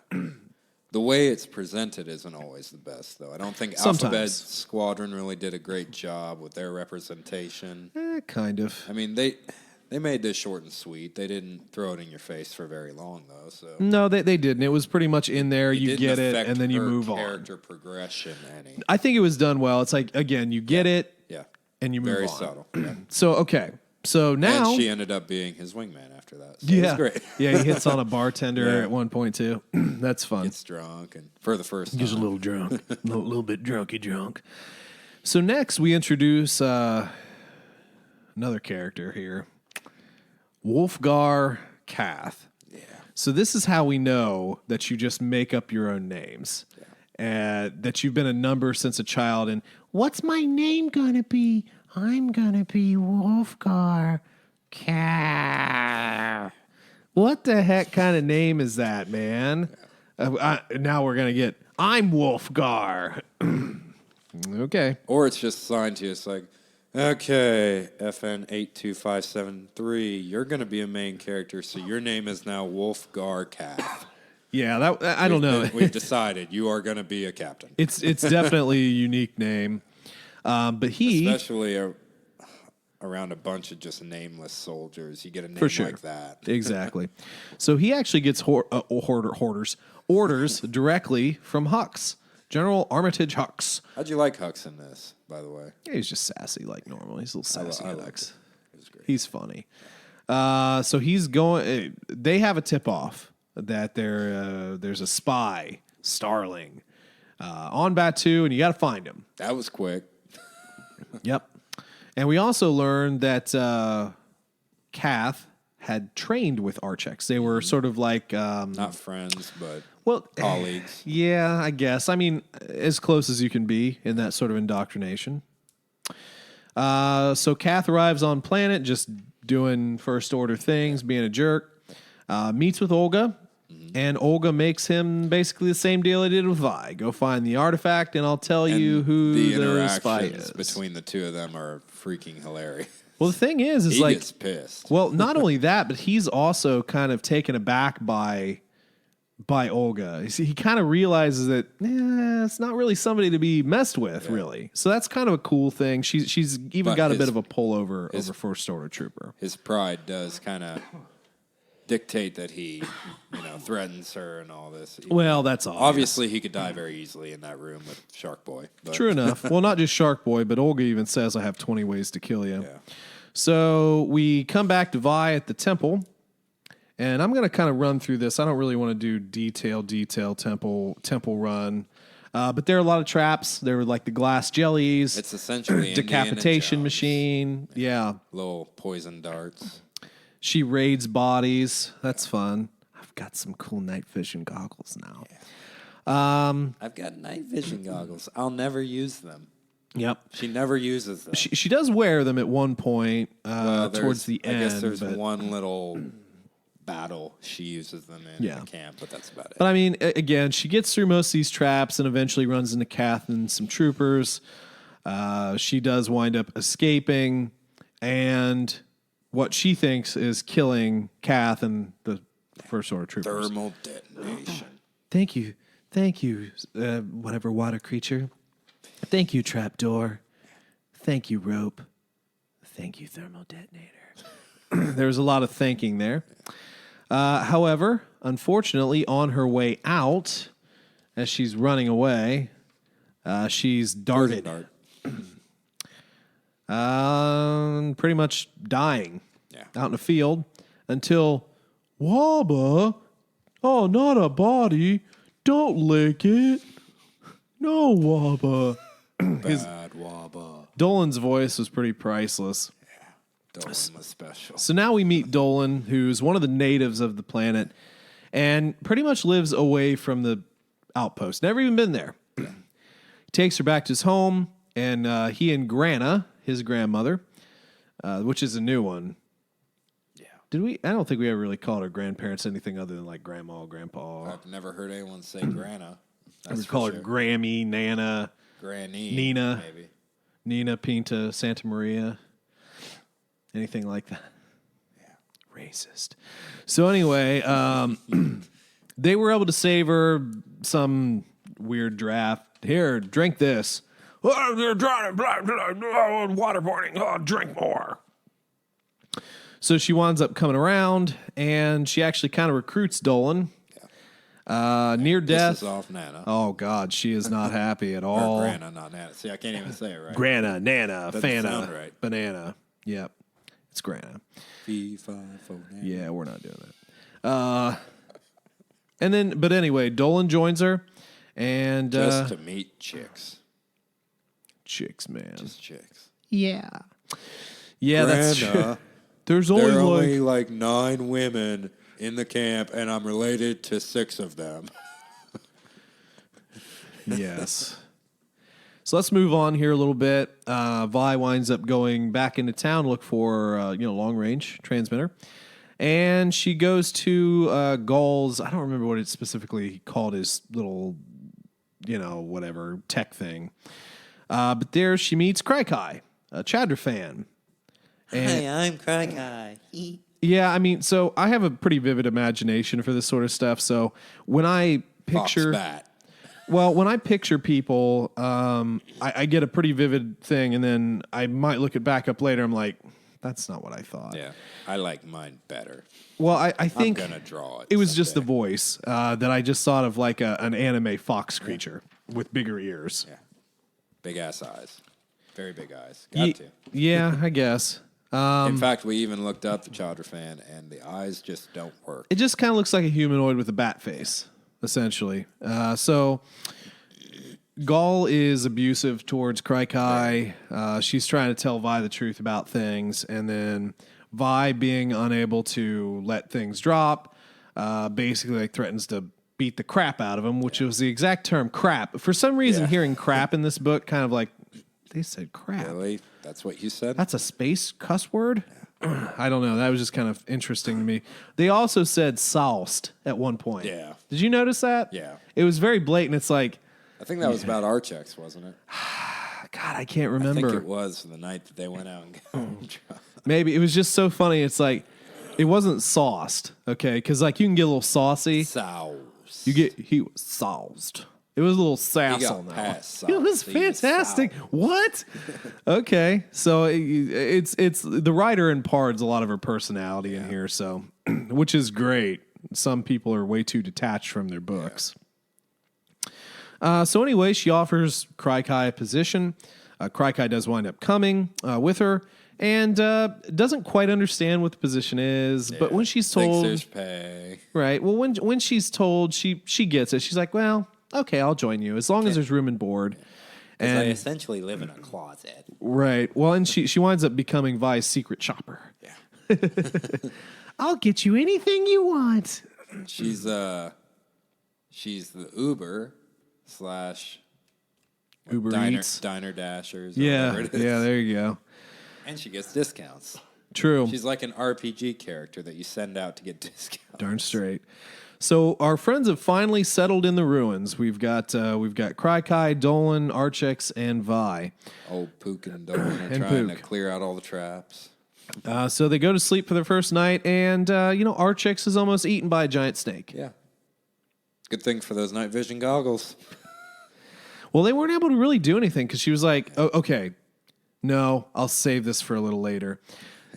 The way it's presented isn't always the best, though. I don't think Sometimes. Alphabet Squadron really did a great job with their representation. Kind of. I mean, they made this short and sweet. They didn't throw it in your face for very long, though. So No, they didn't. It was pretty much in there. You didn't get it, affect and then you her move on. character progression any. I think it was done well. It's like, again, you get it, Yeah. and you move Very on. subtle. Yeah. So, okay. So now... And she ended up being his wingman after that. So it was great. Yeah, he hits on a bartender Yeah. at one point, too. That's fun. Gets drunk, and for the first time. He's a little drunk. A little bit drunky drunk. So next we introduce another character here. Wolfgar Kath. Yeah. So this is how we know that you just make up your own names. That you've been a number since a child. And what's my name gonna be? I'm gonna be Wolfgar Kath. What the heck kind of name is that, man? Now we're gonna get. I'm Wolfgar. Okay. Or it's just assigned to you. It's like, okay, FN82573, you're going to be a main character, so your name is now Wolfgar Kath. Yeah, that I don't know. We've decided you are going to be a captain. It's definitely a unique name, but Especially around a bunch of just nameless soldiers. You get a name like that. Exactly. So he actually gets orders directly from Hux, General Armitage Hux. How'd you like Hux in this, by the way? Yeah, he's just sassy like normal. He's a little sassy. I liked Hux. It was great. He's funny. So he's going. They have a tip off that there's a spy, Starling, on Batu, and you got to find him. That was quick. Yep. And we also learned that Kath had trained with Archex. They were sort of like Not friends, but colleagues. Yeah, I guess. I mean, as close as you can be in that sort of indoctrination. So Kath arrives on planet, just doing first order things, being a jerk. Meets with Olga, and Olga makes him basically the same deal I did with Vi. Go find the artifact, and I'll tell you who the spy is. Between the two of them are freaking hilarious. Well, the thing is He like, gets pissed. well, not only that, but he's also kind of taken aback by Olga. He kind of realizes that it's not really somebody to be messed with, really. So that's kind of a cool thing. She's even got a bit of a pull over First Order Trooper. His pride does kind of dictate that he, threatens her and all this. Well, that's obvious. Obviously, he could die very easily in that room with Shark Boy. But. True enough. Well, not just Shark Boy, but Olga even says, I have 20 ways to kill you. Yeah. So we come back to Vi at the temple, and I'm going to kind of run through this. I don't really want to do detail temple run. But there are a lot of traps. There were like the glass jellies. It's essentially decapitation machine. Yeah. Little poison darts. She raids bodies. That's fun. I've got some cool night vision goggles now. Yeah. I've got night vision goggles. I'll never use them. Yep. She never uses them. She does wear them at one point towards the end. I guess there's one little battle she uses them in the camp, but that's about it. But I mean, again, she gets through most of these traps and eventually runs into Kath and some troopers. She does wind up escaping, and what she thinks is killing Kath and the First Order troopers. Thermal detonation. Thank you, whatever water creature. Thank you, trapdoor. Thank you, rope. Thank you, thermal detonator. There's a lot of thanking there. However, unfortunately, on her way out, as she's running away, she's darted. Pretty much dying out in the field until Waba, oh, not a body, don't lick it. No, Waba. Bad Waba. Dolan's voice was pretty priceless. Dolan was special. So now we meet Dolan, who's one of the natives of the planet, and pretty much lives away from the outpost. Never even been there. He takes her back to his home, and he and Grana, his grandmother, which is a new one. Yeah. Did we? I don't think we ever really called our grandparents anything other than like grandma, grandpa. I've never heard anyone say Grana. We call her Grammy, Nana, Granny, Nina, maybe. Nina, Pinta, Santa Maria, anything like that. Yeah. Racist. So anyway, they were able to save her some weird draft. Here, drink this. Oh, they're trying to waterboarding. Oh, drink more. So she winds up coming around, and she actually kind of recruits Dolan. Near death. This is off Nana. Oh, God, she is not happy at all. Or Grana, not Nana. See, I can't even say it right. Grana, Nana, Doesn't Fana, sound right. Banana. Yep, it's Grana. Fee, fi, fo, Nana. Yeah, we're not doing that. But anyway, Dolan joins her, and Just to meet chicks. chicks, man. Just chicks. Yeah, that's Grana, true. There's There are only only like 9 women in the camp, and I'm related to 6 of them. Yes. So let's move on here a little bit. Vi winds up going back into town to look for long range transmitter, and she goes to Gaul's. I don't remember what it specifically called, his little whatever tech thing. But there she meets Krykai, a Chadra fan. Hi, I'm Krykai. Yeah, I mean, so I have a pretty vivid imagination for this sort of stuff. So when I picture, when I picture people, I get a pretty vivid thing, and then I might look it back up later. I'm like, that's not what I thought. Yeah, I like mine better. Well, I think I'm gonna draw it. It was just the voice that I just thought of like an anime fox creature with bigger ears. Yeah, big ass eyes, very big eyes. Got to. Yeah, I guess. In fact, we even looked up the Chowder fan, and the eyes just don't work. It just kind of looks like a humanoid with a bat face, essentially. So Gaul is abusive towards Krykai. She's trying to tell Vi the truth about things, and then Vi, being unable to let things drop, basically threatens to beat the crap out of him, which was the exact term, crap. For some reason, hearing crap in this book kind of like, they said crap. Really? That's what you said? That's a space cuss word? I don't know. That was just kind of interesting to me. They also said soused at one point. Yeah. Did you notice that? Yeah. It was very blatant. It's like, I think that was about Archex, wasn't it? God, I can't remember. I think it was the night that they went out and got Maybe. It was just so funny. It's like, it wasn't sauced, okay? Because like you can get a little saucy. Sauce. He was soused. It was a little He sassle got now. past It was sauce. He was fantastic. sour. What? Okay, so it's the writer imparts a lot of her personality in here, so which is great. Some people are way too detached from their books. So anyway, she offers Krykai a position. Krykai does wind up coming with her and doesn't quite understand what the position is. But when she's Thinks told, there's pay. right? Well, when she's told, she gets it. She's like, well, okay, I'll join you as long as there's room and board. Because I And essentially live in a closet. right, well, and she winds up becoming Vi's secret shopper. Yeah. I'll get you anything you want. She's the Uber / Uber diner, Eats. diner dashers. Or Yeah, whatever it is. yeah, there you go. And she gets discounts. True. She's like an RPG character that you send out to get discounts. Darn straight. So our friends have finally settled in the ruins. We've got Krykai, Dolan, Archex, and Vi. Old Pook and Dolan are And trying to Pook. clear out all the traps. So they go to sleep for their first night, and Archex is almost eaten by a giant snake. Yeah. Good thing for those night vision goggles. Well, they weren't able to really do anything because she was like, "Oh, okay, no, I'll save this for a little later."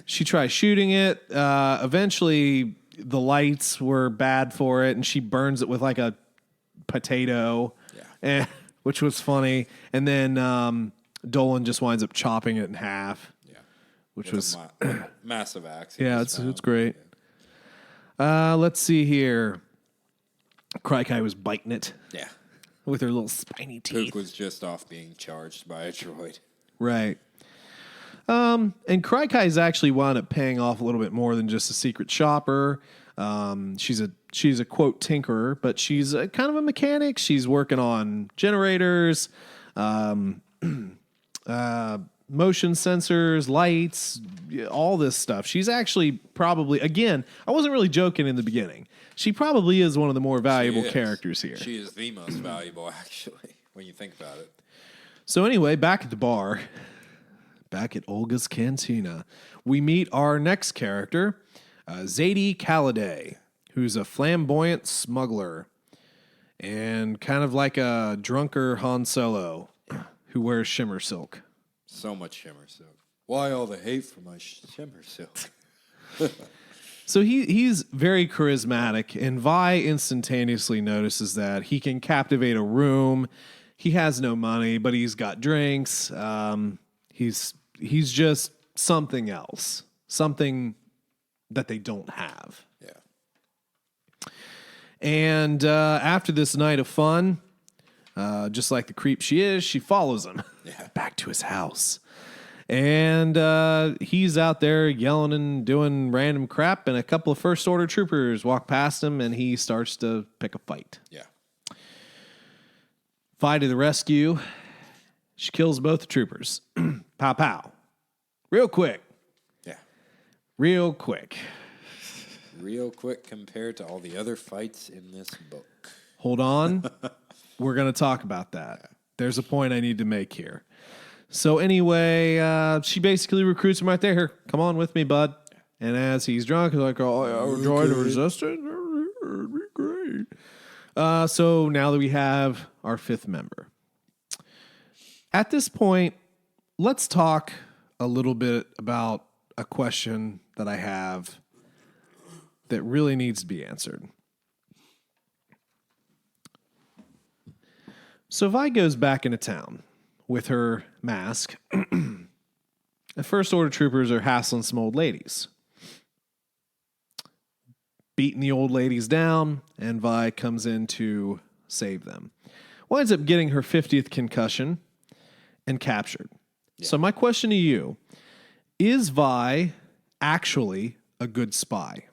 She tries shooting it. Eventually, the lights were bad for it, and she burns it with like a potato, which was funny. And then Dolan just winds up chopping it in half, which was Massive axe. it's great. Let's see here. Krykai was biting it Yeah. with her little spiny teeth. Pook was just off being charged by a droid. Right. And Krykai's actually wound up paying off a little bit more than just a secret shopper. She's a quote tinkerer, but she's kind of a mechanic. She's working on generators, motion sensors, lights, all this stuff. She's actually probably, again, I wasn't really joking in the beginning. She probably is one of the more valuable characters here. She is the most valuable, actually, when you think about it. So anyway, back at the bar, back at Olga's Cantina, we meet our next character, Zadie Calliday, who's a flamboyant smuggler and kind of like a drunker Han Solo who wears shimmer silk. So much shimmer silk. Why all the hate for my shimmer silk? So he's very charismatic, and Vi instantaneously notices that he can captivate a room. He has no money, but he's got drinks. He's just something else, something that they don't have. Yeah. And after this night of fun, just like the creep she is, she follows him back to his house. And he's out there yelling and doing random crap, and a couple of First Order troopers walk past him, and he starts to pick a fight. Yeah. Vi to the rescue. She kills both the troopers. Pow, pow. Real quick. Yeah. Real quick. Real quick compared to all the other fights in this book. Hold on. We're going to talk about that. There's a point I need to make here. So anyway, she basically recruits him right there. Here, come on with me, bud. And as he's drunk, he's like, oh, yeah, join the resistance? It'd be great. So now that we have our fifth member. At this point, let's talk a little bit about a question that I have that really needs to be answered. So Vi goes back into town with her mask. The First Order troopers are hassling some old ladies, beating the old ladies down, and Vi comes in to save them. Winds up getting her 50th concussion and captured. Yeah. So my question to you, is Vi actually a good spy?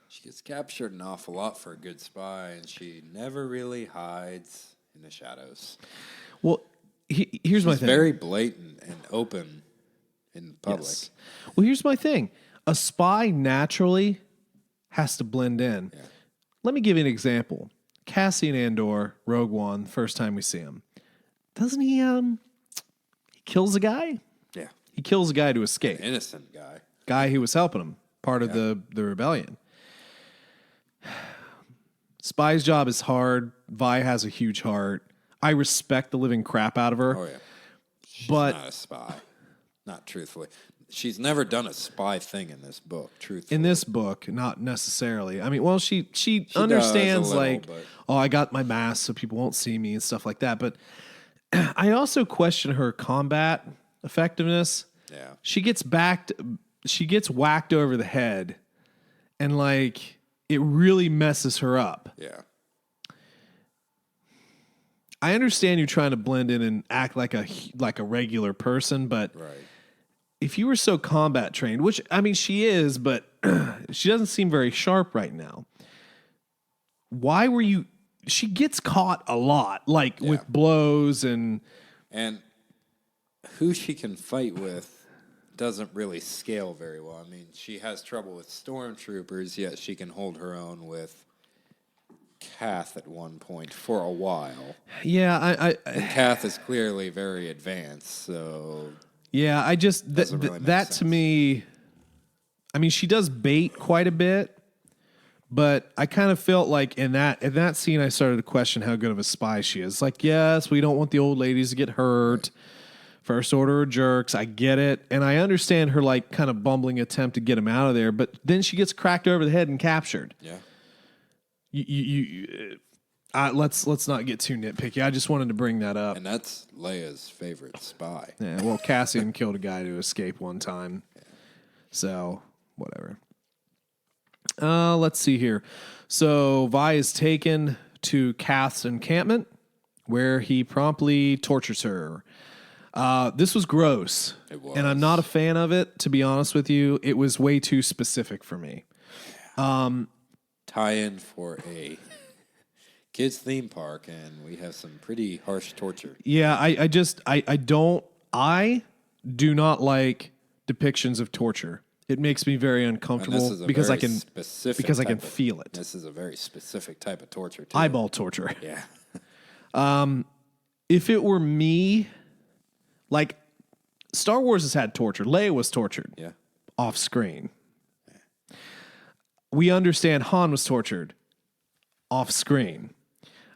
She gets captured an awful lot for a good spy, and she never really hides in the shadows. Well, here's my thing. Very blatant and open in public. Yes. Well, here's my thing. A spy naturally has to blend in. Yeah. Let me give you an example. Cassian Andor, Rogue One, first time we see him. Doesn't he, he kills a guy? Yeah. He kills a guy to escape. An innocent guy. Guy who was helping him, part of the rebellion. Spy's job is hard. Vi has a huge heart. I respect the living crap out of her. Oh, yeah. She's But- not a spy. Not truthfully. She's never done a spy thing in this book, truthfully. In this book, not necessarily. I mean, well, she does understands a little, like, but- oh, I got my mask so people won't see me and stuff like that. But I also question her combat effectiveness. Yeah. She gets whacked over the head, and like it really messes her up. Yeah. I understand you're trying to blend in and act like a regular person, but Right. if you were so combat trained, which I mean she is, but she doesn't seem very sharp right now. Why were you? She gets caught a lot, like with blows and who she can fight with doesn't really scale very well. I mean, she has trouble with stormtroopers, yet she can hold her own with Kath at one point for a while. yeah, And Kath is clearly very advanced, so yeah, I just Doesn't really make that to sense. me. I mean, she does bait quite a bit, but I kind of felt like in that scene, I started to question how good of a spy she is. Like, yes, we don't want the old ladies to get hurt. First order of jerks. I get it. And I understand her like kind of bumbling attempt to get him out of there, but then she gets cracked over the head and captured. yeah. Let's not get too nitpicky. I just wanted to bring that up. And that's Leia's favorite spy. Yeah, well, Cassian killed a guy to escape one time. So, whatever. Let's see here. So, Vi is taken to Kath's encampment, where he promptly tortures her. This was gross. It was. And I'm not a fan of it, to be honest with you. It was way too specific for me. Tie-in for a kids theme park, and we have some pretty harsh torture. Yeah, I do not like depictions of torture. It makes me very And uncomfortable this is a because I very can specific because I type can of- feel it. This is a very specific type of torture, too. Eyeball torture. Yeah. If it were me, like Star Wars has had torture. Leia was tortured Yeah. off screen. We understand Han was tortured off screen.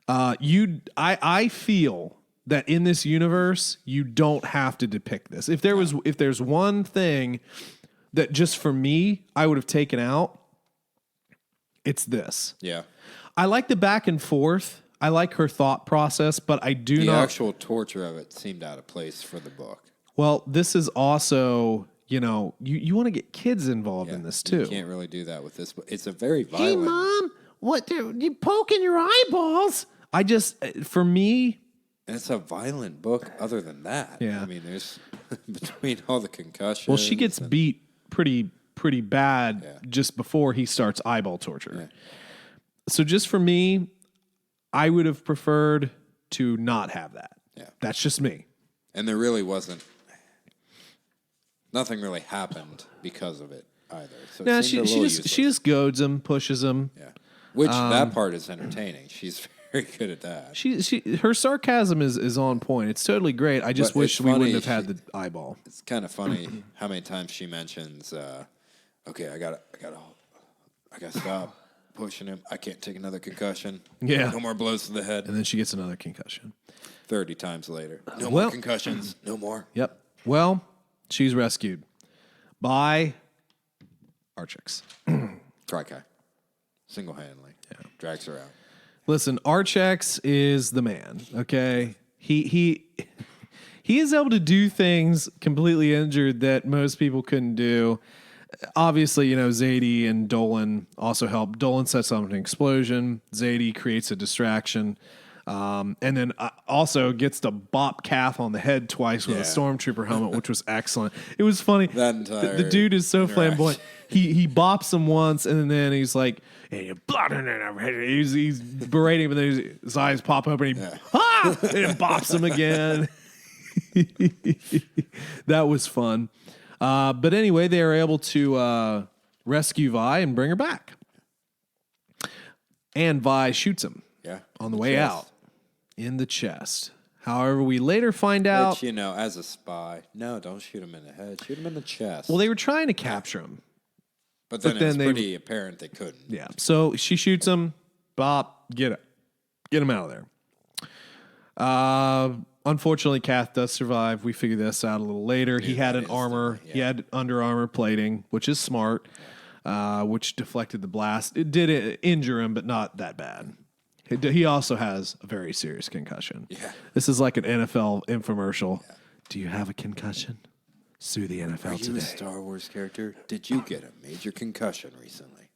I feel that in this universe, you don't have to depict this. If there's one thing that just for me I would have taken out, it's this. Yeah. I like the back and forth. I like her thought process, but I do The not. actual torture of it seemed out of place for the book. Well, this is also, you want to get kids involved in this too. You can't really do that with this, but it's a very violent. Mom, what? You poking your eyeballs? For me, And it's a violent book other than that. Yeah. I mean, there's between all the concussions. well, she gets and- beat pretty bad Yeah. just before he starts eyeball torture. So just for me, I would have preferred to not have that. Yeah. That's just me. And there really wasn't. Nothing really happened because of it either. So it Yeah, seemed a she little just useless. goads him, pushes him. Yeah. Which that part is entertaining. She's very good at that. Her sarcasm is on point. It's totally great. I just But wish it's we funny, wouldn't have had the eyeball. It's kind of funny how many times she mentions, okay, I gotta stop pushing him. I can't take another concussion. Yeah. No more blows to the head. And then she gets another concussion. 30 times later. No Well- more concussions. No more. Yep. Well, she's rescued by Archix. Tri-Kai. Single-handedly. Yeah. Drags her out. Listen, Archix is the man. Okay, he is able to do things completely injured that most people couldn't do. Obviously, Zadie and Dolan also help. Dolan sets up an explosion. Zadie creates a distraction. And then also gets to bop Kath on the head twice with a Yeah. stormtrooper helmet, which was excellent. It was funny. That entire the dude is so interaction. flamboyant. He bops him once, and then he's like, "Hey, you're blood in it." He's berating him, and then his eyes pop open, and he and it bops him again. That was fun. But anyway, they are able to rescue Vi and bring her back. And Vi shoots him Yeah. on the way out in the chest. However, we later find out. Which, as a spy, no, don't shoot him in the head. Shoot him in the chest. Well, they were trying to capture him. but then then it's they- pretty apparent they couldn't. Yeah. So she shoots him. Bop, get him out of there. Unfortunately, Kath does survive. We figured this out a little later. He had an armor. He had under armor plating, which is smart, which deflected the blast. It did injure him, but not that bad. He also has a very serious concussion. Yeah. This is like an NFL infomercial. Yeah. Do you have a concussion? Sue the NFL Are you today. a Star Wars character? Did you get a major concussion recently?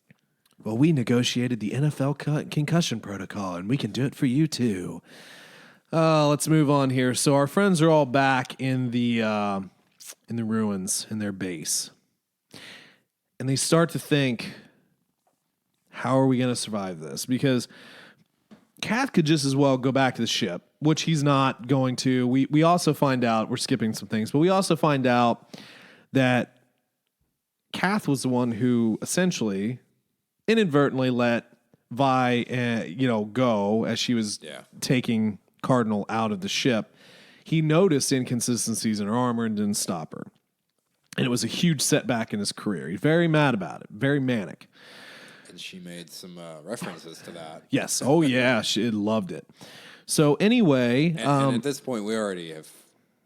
Well, we negotiated the NFL concussion protocol, and we can do it for you too. Let's move on here. So our friends are all back in the ruins in their base, and they start to think, "How are we going to survive this?" Because Kath could just as well go back to the ship, which he's not going to. We also find out, we're skipping some things, but we also find out that Kath was the one who essentially inadvertently let Vi, go as she was taking Cardinal out of the ship. He noticed inconsistencies in her armor and didn't stop her. And it was a huge setback in his career. He's very mad about it, very manic. And she made some references to that. Yes. Oh, yeah. She loved it. So anyway. And at this point, we already have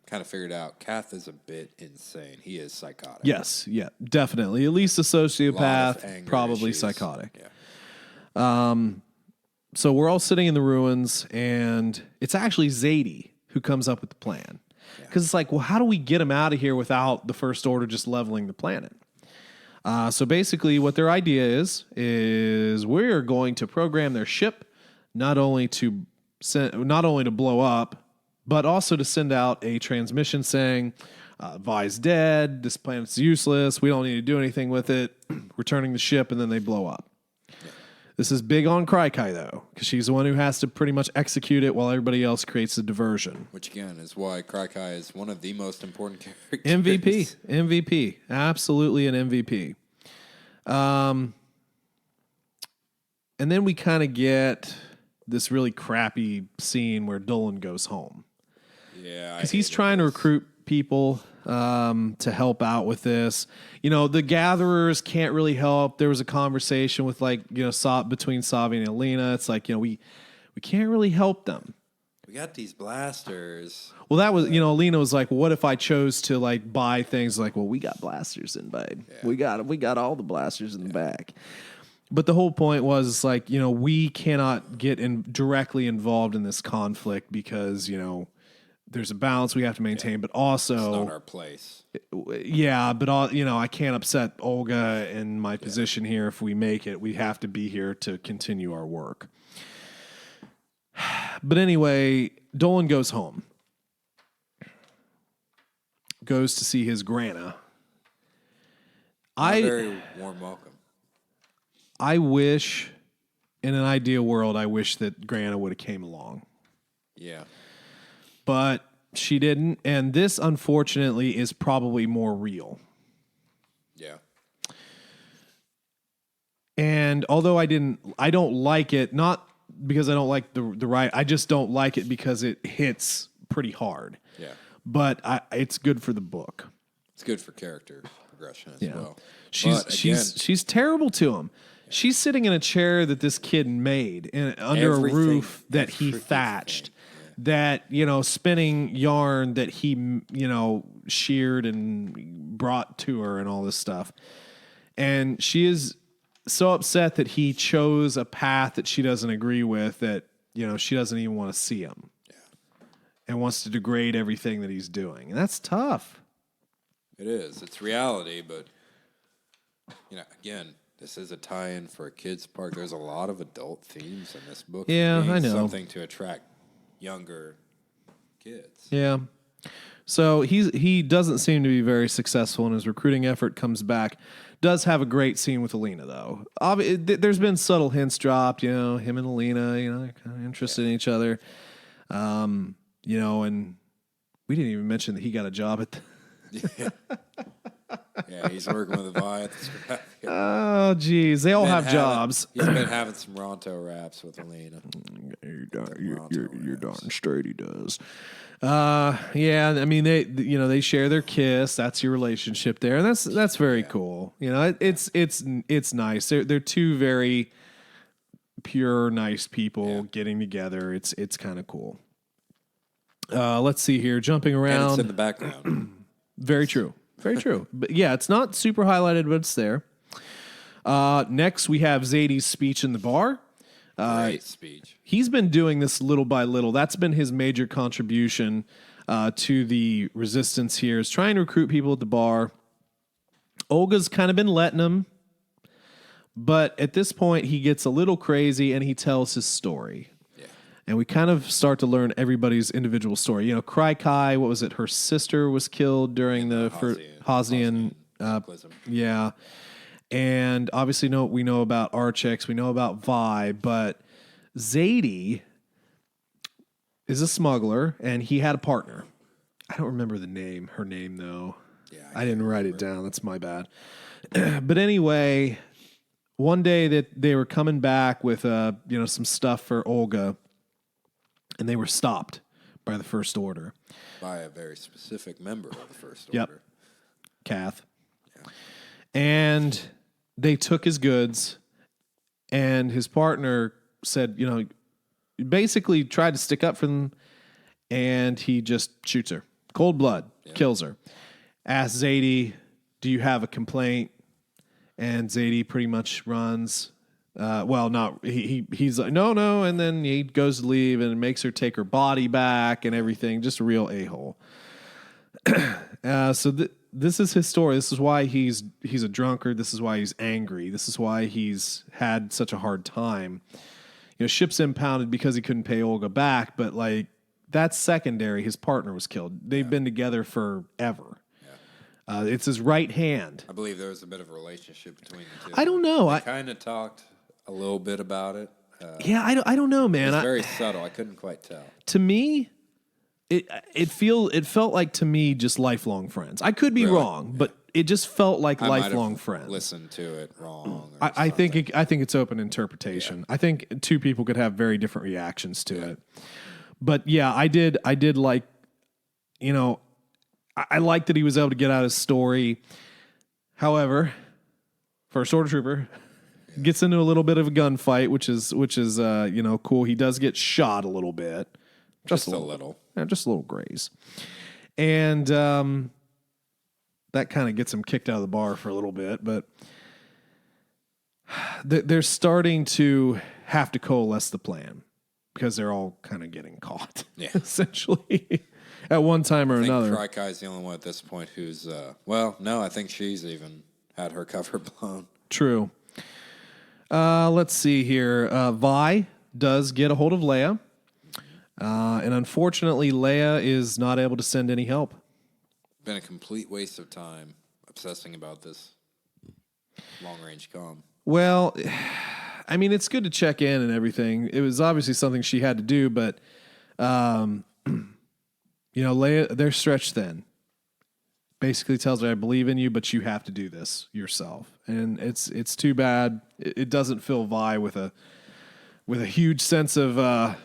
kind of figured out Kath is a bit insane. He is psychotic. Yes. Yeah, definitely. At least a sociopath, anger probably issues. psychotic. Yeah. So we're all sitting in the ruins, and it's actually Zadie who comes up with the plan. Because it's like, well, how do we get him out of here without the First Order just leveling the planet? So basically what their idea is we're going to program their ship not only to blow up, but also to send out a transmission saying, Vi's dead, this planet's useless, we don't need to do anything with it, returning the ship, and then they blow up. This is big on Krykai, though, because she's the one who has to pretty much execute it while everybody else creates a diversion. Which, again, is why Krykai is one of the most important characters. MVP. Absolutely an MVP. And then we kind of get this really crappy scene where Dolan goes home. Yeah. Because he's trying to recruit people to help out with this. The gatherers can't really help. There was a conversation with between Savi and Alina. It's like, we can't really help them. We got these blasters. Well, that was, Alina was like, well, what if I chose to buy things like, well, we got blasters in, babe. Yeah. We got all the blasters in the back. But the whole point was, it's like, we cannot get directly involved in this conflict because, there's a balance we have to maintain, but also it's not our place. Yeah, but I can't upset Olga in my position here. If we make it, we have to be here to continue our work. But anyway, Dolan goes home, goes to see his grana. Very warm welcome. I wish, in an ideal world, that grana would have came along. Yeah. But she didn't, and this, unfortunately, is probably more real. Yeah. And although I don't like it, not because I don't like the right, I just don't like it because it hits pretty hard. Yeah. But it's good for the book. It's good for character progression as well. She's terrible to him. Yeah. She's sitting in a chair that this kid made under a roof that he thatched. That, spinning yarn that he, sheared and brought to her and all this stuff. And she is so upset that he chose a path that she doesn't agree with that, she doesn't even want to see him. Yeah. And wants to degrade everything that he's doing. And that's tough. It is. It's reality, but, again, this is a tie-in for a kid's park. There's a lot of adult themes in this book. Yeah, I know. Something to attract younger kids. Yeah. So he doesn't seem to be very successful in his recruiting effort, comes back. Does have a great scene with Alina, though. There's been subtle hints dropped, him and Alina, they're kind of interested in each other. And we didn't even mention that he got a job at Yeah, he's working with a Vi at the scrap. Oh, geez. They all have jobs. He's been having some Ronto raps with Alina. You're darn straight he does. Yeah, I mean, they share their kiss. That's your relationship there. And that's very cool. It's nice. They're two very pure nice people getting together. It's kind of cool. Let's see here, jumping around. And it's in the background. Very true. Very true. But yeah, it's not super highlighted, but it's there. Next, we have Zadie's speech in the bar. Great speech. He's been doing this little by little. That's been his major contribution to the resistance here, is trying to recruit people at the bar. Olga's kind of been letting him, but at this point, he gets a little crazy and he tells his story. Yeah. And we kind of start to learn everybody's individual story. You know, Kai, what was it? Her sister was killed during the Hosnian. Yeah. And obviously, we know about Archex, we know about Vi, but Zadie is a smuggler, and he had a partner. I don't remember her name, though. Yeah, I didn't write it down. That's my bad. But anyway, one day that they were coming back with some stuff for Olga, and they were stopped by the First Order. By a very specific member of the First Yep. Order. Kath. Yeah. And they took his goods, and his partner said, basically tried to stick up for them, and he just shoots her. Cold blood, kills her. Asks Zadie, do you have a complaint? And Zadie pretty much runs. He's like, no, and then he goes to leave and makes her take her body back and everything. Just a real a-hole. This is his story. This is why he's a drunkard. This is why he's angry. This is why he's had such a hard time. Ship's impounded because he couldn't pay Olga back, but that's secondary. His partner was killed. They've been together forever. Yeah. It's his right hand. I believe there was a bit of a relationship between the two. I don't know. I kind of talked a little bit about it. I don't know, man. It was very subtle. I couldn't quite tell. To me, it felt like, to me, just lifelong friends. I could be wrong, but it just felt like lifelong friends. Listened to it wrong. I think it's open interpretation. Yeah. I think two people could have very different reactions to it. But yeah, I did like, I liked that he was able to get out his story. However, First Order Trooper gets into a little bit of a gunfight, which is cool. He does get shot a little bit. Just a little. Yeah, just a little graze. And that kind of gets him kicked out of the bar for a little bit. But they're starting to have to coalesce the plan because they're all kind of getting caught, essentially, at one time or another. I think Kai's the only one at this point who's, I think she's even had her cover blown. True. Let's see here. Vi does get a hold of Leia. And unfortunately, Leia is not able to send any help. Been a complete waste of time obsessing about this long-range comm. Well, I mean, it's good to check in and everything. It was obviously something she had to do, but, Leia, they're stretched thin. Basically tells her, I believe in you, but you have to do this yourself. And it's too bad. It doesn't fill Vi with a huge sense of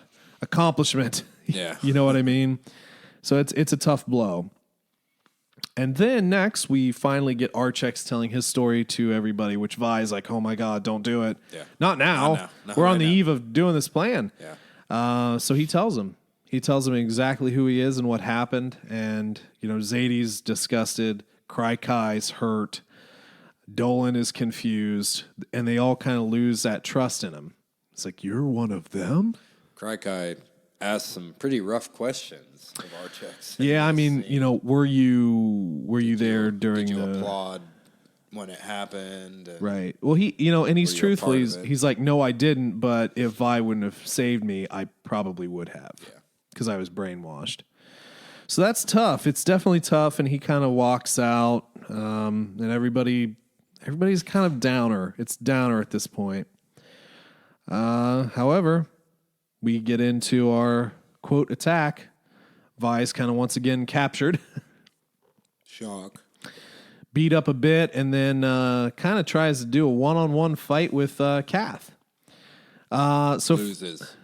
accomplishment. Yeah. You know what I mean? So it's a tough blow. And then next, we finally get Archex telling his story to everybody, which Vi is like, oh my God, don't do it. Yeah. Not now. We're on the eve of doing this plan. Yeah. So he tells him. He tells him exactly who he is and what happened. And, Zadie's disgusted. Kai's hurt. Dolan is confused. And they all kind of lose that trust in him. It's like, you're one of them? Kai asked some pretty rough questions of Archex. Yeah, I mean, were you there during did you applaud when it happened? Right. Well, he, and he's truthful. He's like, no, I didn't. But if Vi wouldn't have saved me, I probably would have. Yeah. Because I was brainwashed. So that's tough. It's definitely tough. And he kind of walks out, and everybody's kind of downer. It's downer at this point. However, we get into our quote attack. Vi's kind of once again captured. Shock. Beat up a bit, and then kind of tries to do a one-on-one fight with Kath. Loses.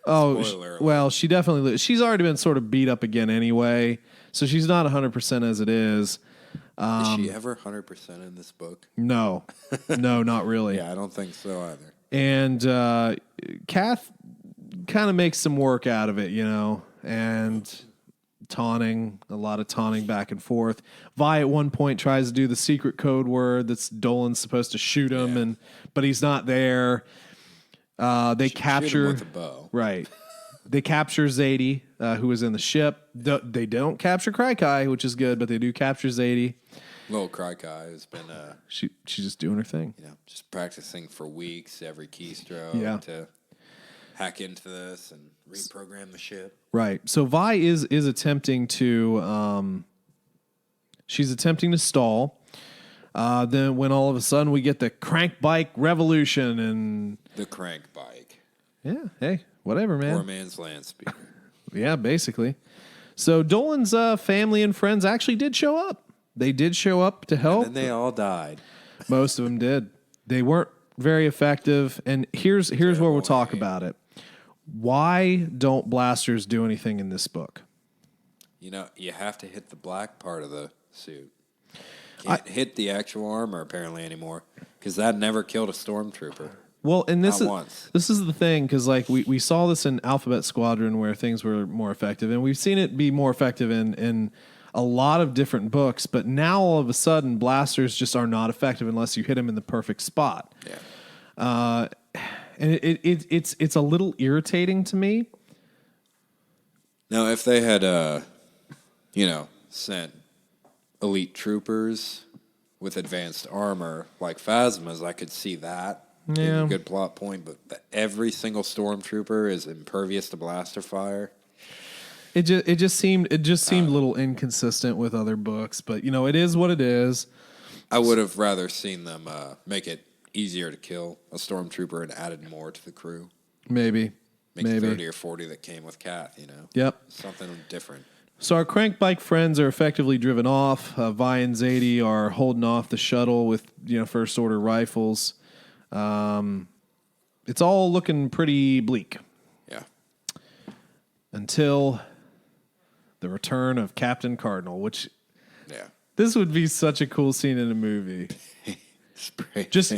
Well, she definitely loses. She's already been sort of beat up again anyway, so she's not 100% as it is. Is she ever 100% in this book? No, not really. Yeah, I don't think so either. And Kath kind of makes some work out of it, and taunting, a lot of taunting back and forth. Vi at one point tries to do the secret code word that's Dolan's supposed to shoot him, but he's not there. They capture Shoot him with a bow. Right. They capture Zadie, who was in the ship. They don't capture Krykai, which is good, but they do capture Zadie. Little Krykai has been She's just doing her thing. just practicing for weeks, every keystroke to hack into this and reprogram the ship. Right. So Vi is attempting to she's attempting to stall. Then when all of a sudden we get the crank bike revolution and The crank bike. yeah, hey, whatever, man. Poor man's land speeder. Yeah, basically. So Dolan's family and friends actually did show up. They did show up to help. And they all died. Most of them did. They weren't very effective. And here's where we'll talk about it. Why don't blasters do anything in this book? You have to hit the black part of the suit. Can't hit the actual armor apparently anymore because that never killed a stormtrooper. Well, and this Not is the thing, because like we saw this in Alphabet Squadron where things were more effective, and we've seen it be more effective in a lot of different books. But now all of a sudden, blasters just are not effective unless you hit them in the perfect spot. Yeah. And it's a little irritating to me. Now, if they had, sent elite troopers with advanced armor like Phasma's, I could see that. Being a good plot point, but every single stormtrooper is impervious to blaster fire. It just seemed a little inconsistent with other books, but it is what it is. I would have rather seen them make it easier to kill a stormtrooper and added more to the crew. Maybe 30 or 40 that came with Kath, Yep. Something different. So our crank bike friends are effectively driven off. Vi and Zadie are holding off the shuttle with first order rifles. It's all looking pretty bleak. Yeah. Until the return of Captain Cardinal, which this would be such a cool scene in a movie. Spray Just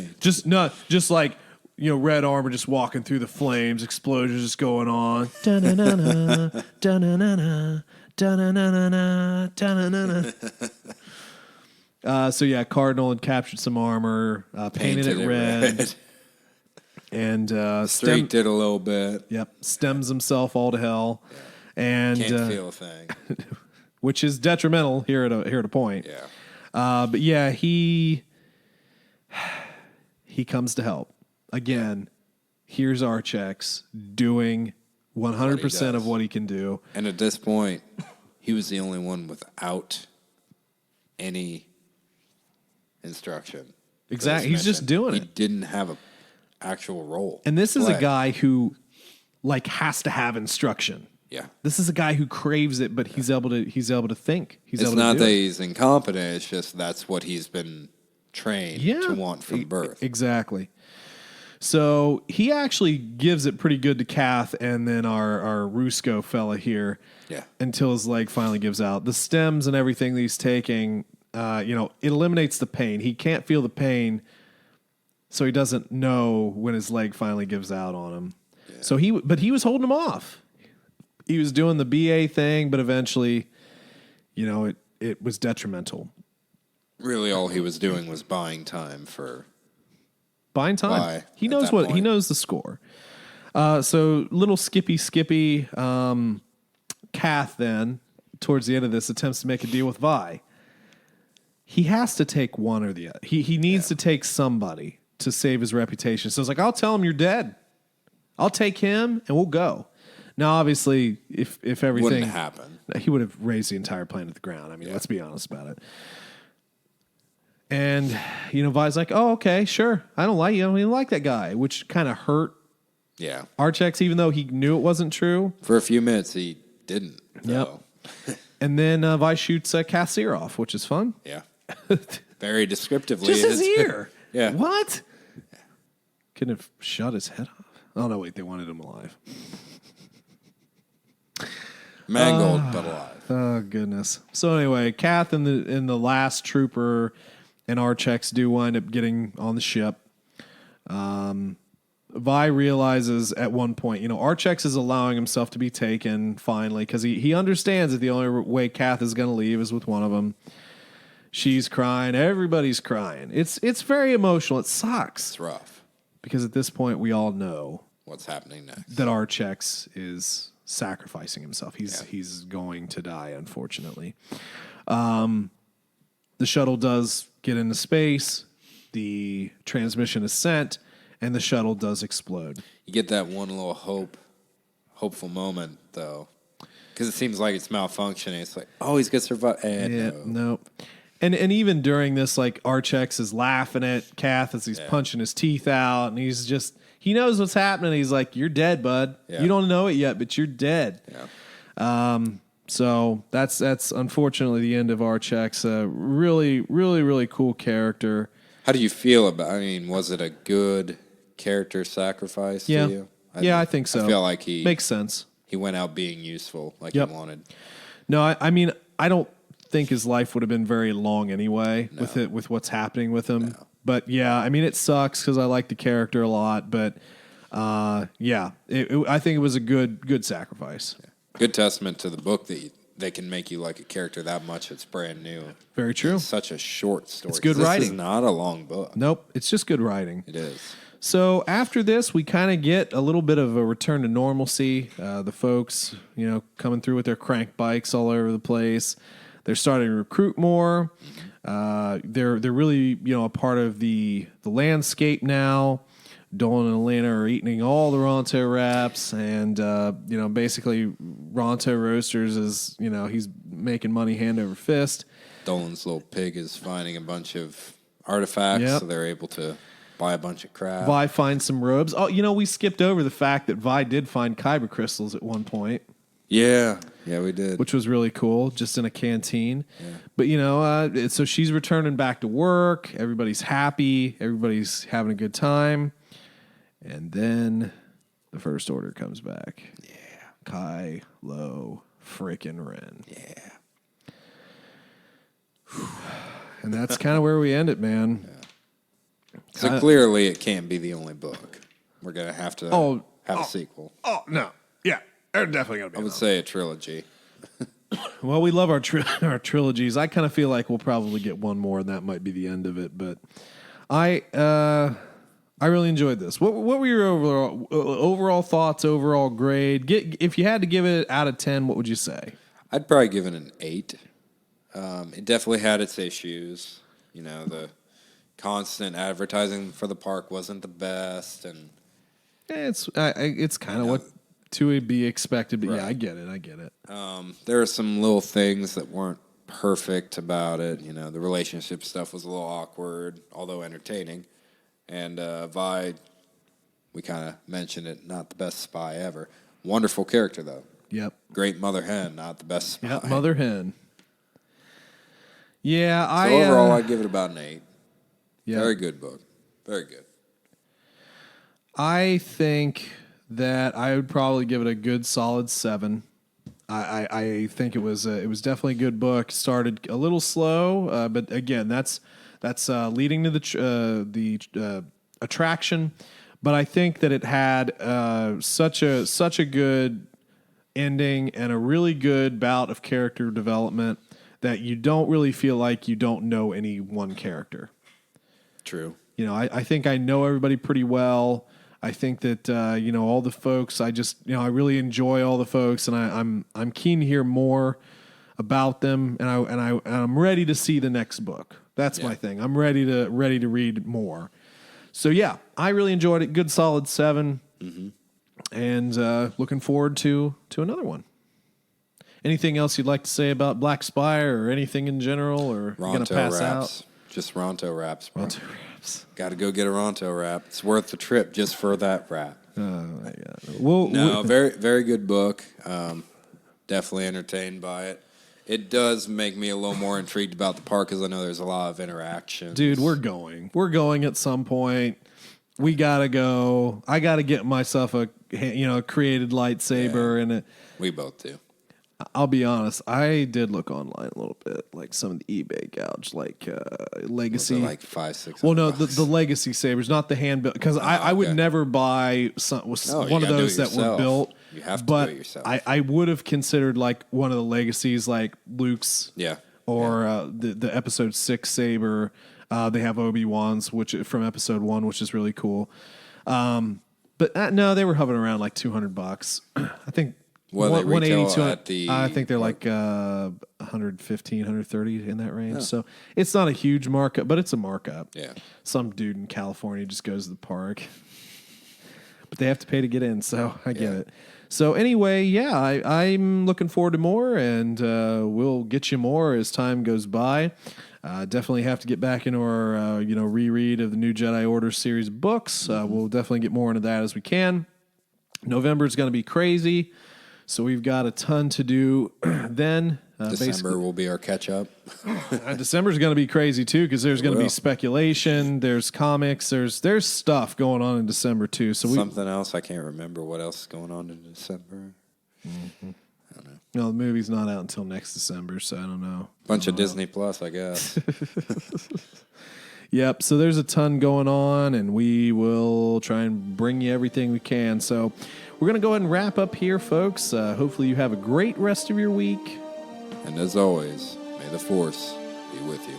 like red armor just walking through the flames, explosions just going on. Da-na-na-na, da-na-na-na, da-na-na-na, da-na-na-na. So yeah, Cardinal had captured some armor, painted it red. And streaked it a little bit. Yep, stems himself all to hell, and can't feel a thing, which is detrimental here at a point. Yeah, but yeah, he comes to help again. Here's Archex doing 100% of what he can do, and at this point, he was the only one without any instruction. Exactly, he's just doing it. He didn't have a actual role. And this is a guy who has to have instruction. Yeah. This is a guy who craves it, but he's able to think. It's not that he's incompetent, it's just that's what he's been trained to want from birth. Exactly. So he actually gives it pretty good to Kath and then our Rusko fella here. Yeah. Until his leg finally gives out. The stems and everything that he's taking, it eliminates the pain. He can't feel the pain. So he doesn't know when his leg finally gives out on him. Yeah. So he was holding him off. He was doing the BA thing, but eventually, it was detrimental. Really, all he was doing was buying time for. Buying time. He knows what he knows the score. So little Skippy, Kath then towards the end of this attempts to make a deal with Vi. He has to take one or the other. He needs to take somebody to save his reputation. So it's like, I'll tell him you're dead. I'll take him and we'll go. Now, obviously, if everything wouldn't happen, he would have razed the entire plane to the ground. I mean, let's be honest about it. And Vi's like, "Oh, okay, sure. I don't like you. I don't even like that guy," which kind of hurt. Yeah, Archex, even though he knew it wasn't true. For a few minutes, he didn't. Yep. And then Vi shoots Kath's ear off, which is fun. Yeah. Very descriptively. Just his ear. Yeah. What? Couldn't have shot his head off. Oh no, wait, they wanted him alive. Mangled, but alive. Oh goodness. So anyway, Kath and the last trooper and Archex do wind up getting on the ship. Vi realizes at one point, Archex is allowing himself to be taken finally because he understands that the only way Kath is going to leave is with one of them. She's crying. Everybody's crying. It's very emotional. It sucks. It's rough. Because at this point, we all know what's happening next. That Archex is sacrificing himself. He's going to die, unfortunately. The shuttle does get into space. The transmission is sent, and the shuttle does explode. You get that one little hopeful moment, though, because it seems like it's malfunctioning. It's like, oh, he's going to survive. No. And even during this, like, Archex is laughing at Kath as he's punching his teeth out, and he knows what's happening. He's like, you're dead, bud. Yeah. You don't know it yet, but you're dead. Yeah. So that's unfortunately the end of Archex. Really, really, really cool character. How do you feel about? I mean, was it a good character sacrifice to you? I think so. I feel like he makes sense. He went out being useful, like he wanted. No, I mean, I don't think his life would have been very long anyway with what's happening with him. No. But yeah, I mean, it sucks because I like the character a lot. But I think it was a good sacrifice. Yeah. Good testament to the book that they can make you like a character that much. It's brand new. Very true. It's such a short story. It's good writing. This is not a long book. Nope. It's just good writing. It is. So after this, we kind of get a little bit of a return to normalcy. The folks, coming through with their crank bikes all over the place. They're starting to recruit more. They're really, a part of the landscape now. Dolan and Elena are eating all the Ronto wraps, and basically Ronto Roasters is, he's making money hand over fist. Dolan's little pig is finding a bunch of artifacts, so they're able to buy a bunch of crap. Vi finds some robes. Oh, we skipped over the fact that Vi did find kyber crystals at one point. Yeah, we did. Which was really cool, just in a canteen. Yeah. But, so she's returning back to work. Everybody's happy. Everybody's having a good time. And then the First Order comes back. Yeah. Kylo frickin' Ren. Yeah. And that's kind of where we end it, man. Yeah. So clearly it can't be the only book. We're going to have to have a sequel. Oh, no. Yeah. They're definitely going to be. I would say a trilogy. Well, we love our trilogies. I kind of feel like we'll probably get one more, and that might be the end of it. But I really enjoyed this. What were your overall thoughts, overall grade? If you had to give it out of 10, what would you say? I'd probably give it an 8. It definitely had its issues. The constant advertising for the park wasn't the best, and it's kind of what to be expected. But I get it. There are some little things that weren't perfect about it. The relationship stuff was a little awkward, although entertaining. And Vi, we kind of mentioned it, not the best spy ever. Wonderful character, though. Yep. Great mother hen, not the best spy. Yep, mother hen. Yeah, So overall, I'd give it about an 8. Yeah. Very good book. Very good. I think that I would probably give it a good solid 7. I think it was definitely a good book. Started a little slow, but again, that's leading to the attraction. But I think that it had such a good ending and a really good bout of character development that you don't really feel like you don't know any one character. True. I think I know everybody pretty well. I think that all the folks. I really enjoy all the folks, and I'm keen to hear more about them, and I'm ready to see the next book. That's my thing. I'm ready to read more. So yeah, I really enjoyed it. Good solid 7, and looking forward to another one. Anything else you'd like to say about Black Spire or anything in general, or you're gonna pass out? Just Ronto wraps, bro. Ronto wraps. Got to go get a Ronto wrap. It's worth the trip just for that wrap. Oh my God. Very, very good book. Definitely entertained by it. It does make me a little more intrigued about the park because I know there's a lot of interaction. Dude, we're going. We're going at some point. We gotta go. I gotta get myself a created lightsaber, and we both do. I'll be honest. I did look online a little bit, like some of the eBay gouge, like Legacy. Was it like $500-$600? Well, no, the Legacy sabers, not the hand built. Because I would never buy one of gotta do those it that were yourself. built. You have to but do it yourself. I would have considered like one of the Legacies, like Luke's. Yeah. Or the Episode 6 saber. They have Obi-Wan's, which from Episode 1, which is really cool. But no, they were hovering around like $200. I think. Well, they 180, retail 200, at the. I think they're like 115, 130 in that range. So it's not a huge markup, but it's a markup. Yeah. Some dude in California just goes to the park, but they have to pay to get in. So I get it. So anyway, yeah, I'm looking forward to more, and we'll get you more as time goes by. Definitely have to get back into our reread of the new Jedi Order series books. We'll definitely get more into that as we can. November is going to be crazy. So we've got a ton to do then. December will be our catch up. December is going to be crazy too because there's going to be speculation. There's comics. There's stuff going on in December too. So something else I can't remember what else is going on in December. Mm-hmm. I don't know. No, the movie's not out until next December, so I don't know. Bunch of Disney Plus, I guess. Yep. So there's a ton going on, and we will try and bring you everything we can. So we're going to go ahead and wrap up here, folks. Hopefully you have a great rest of your week. And as always, may the Force be with you.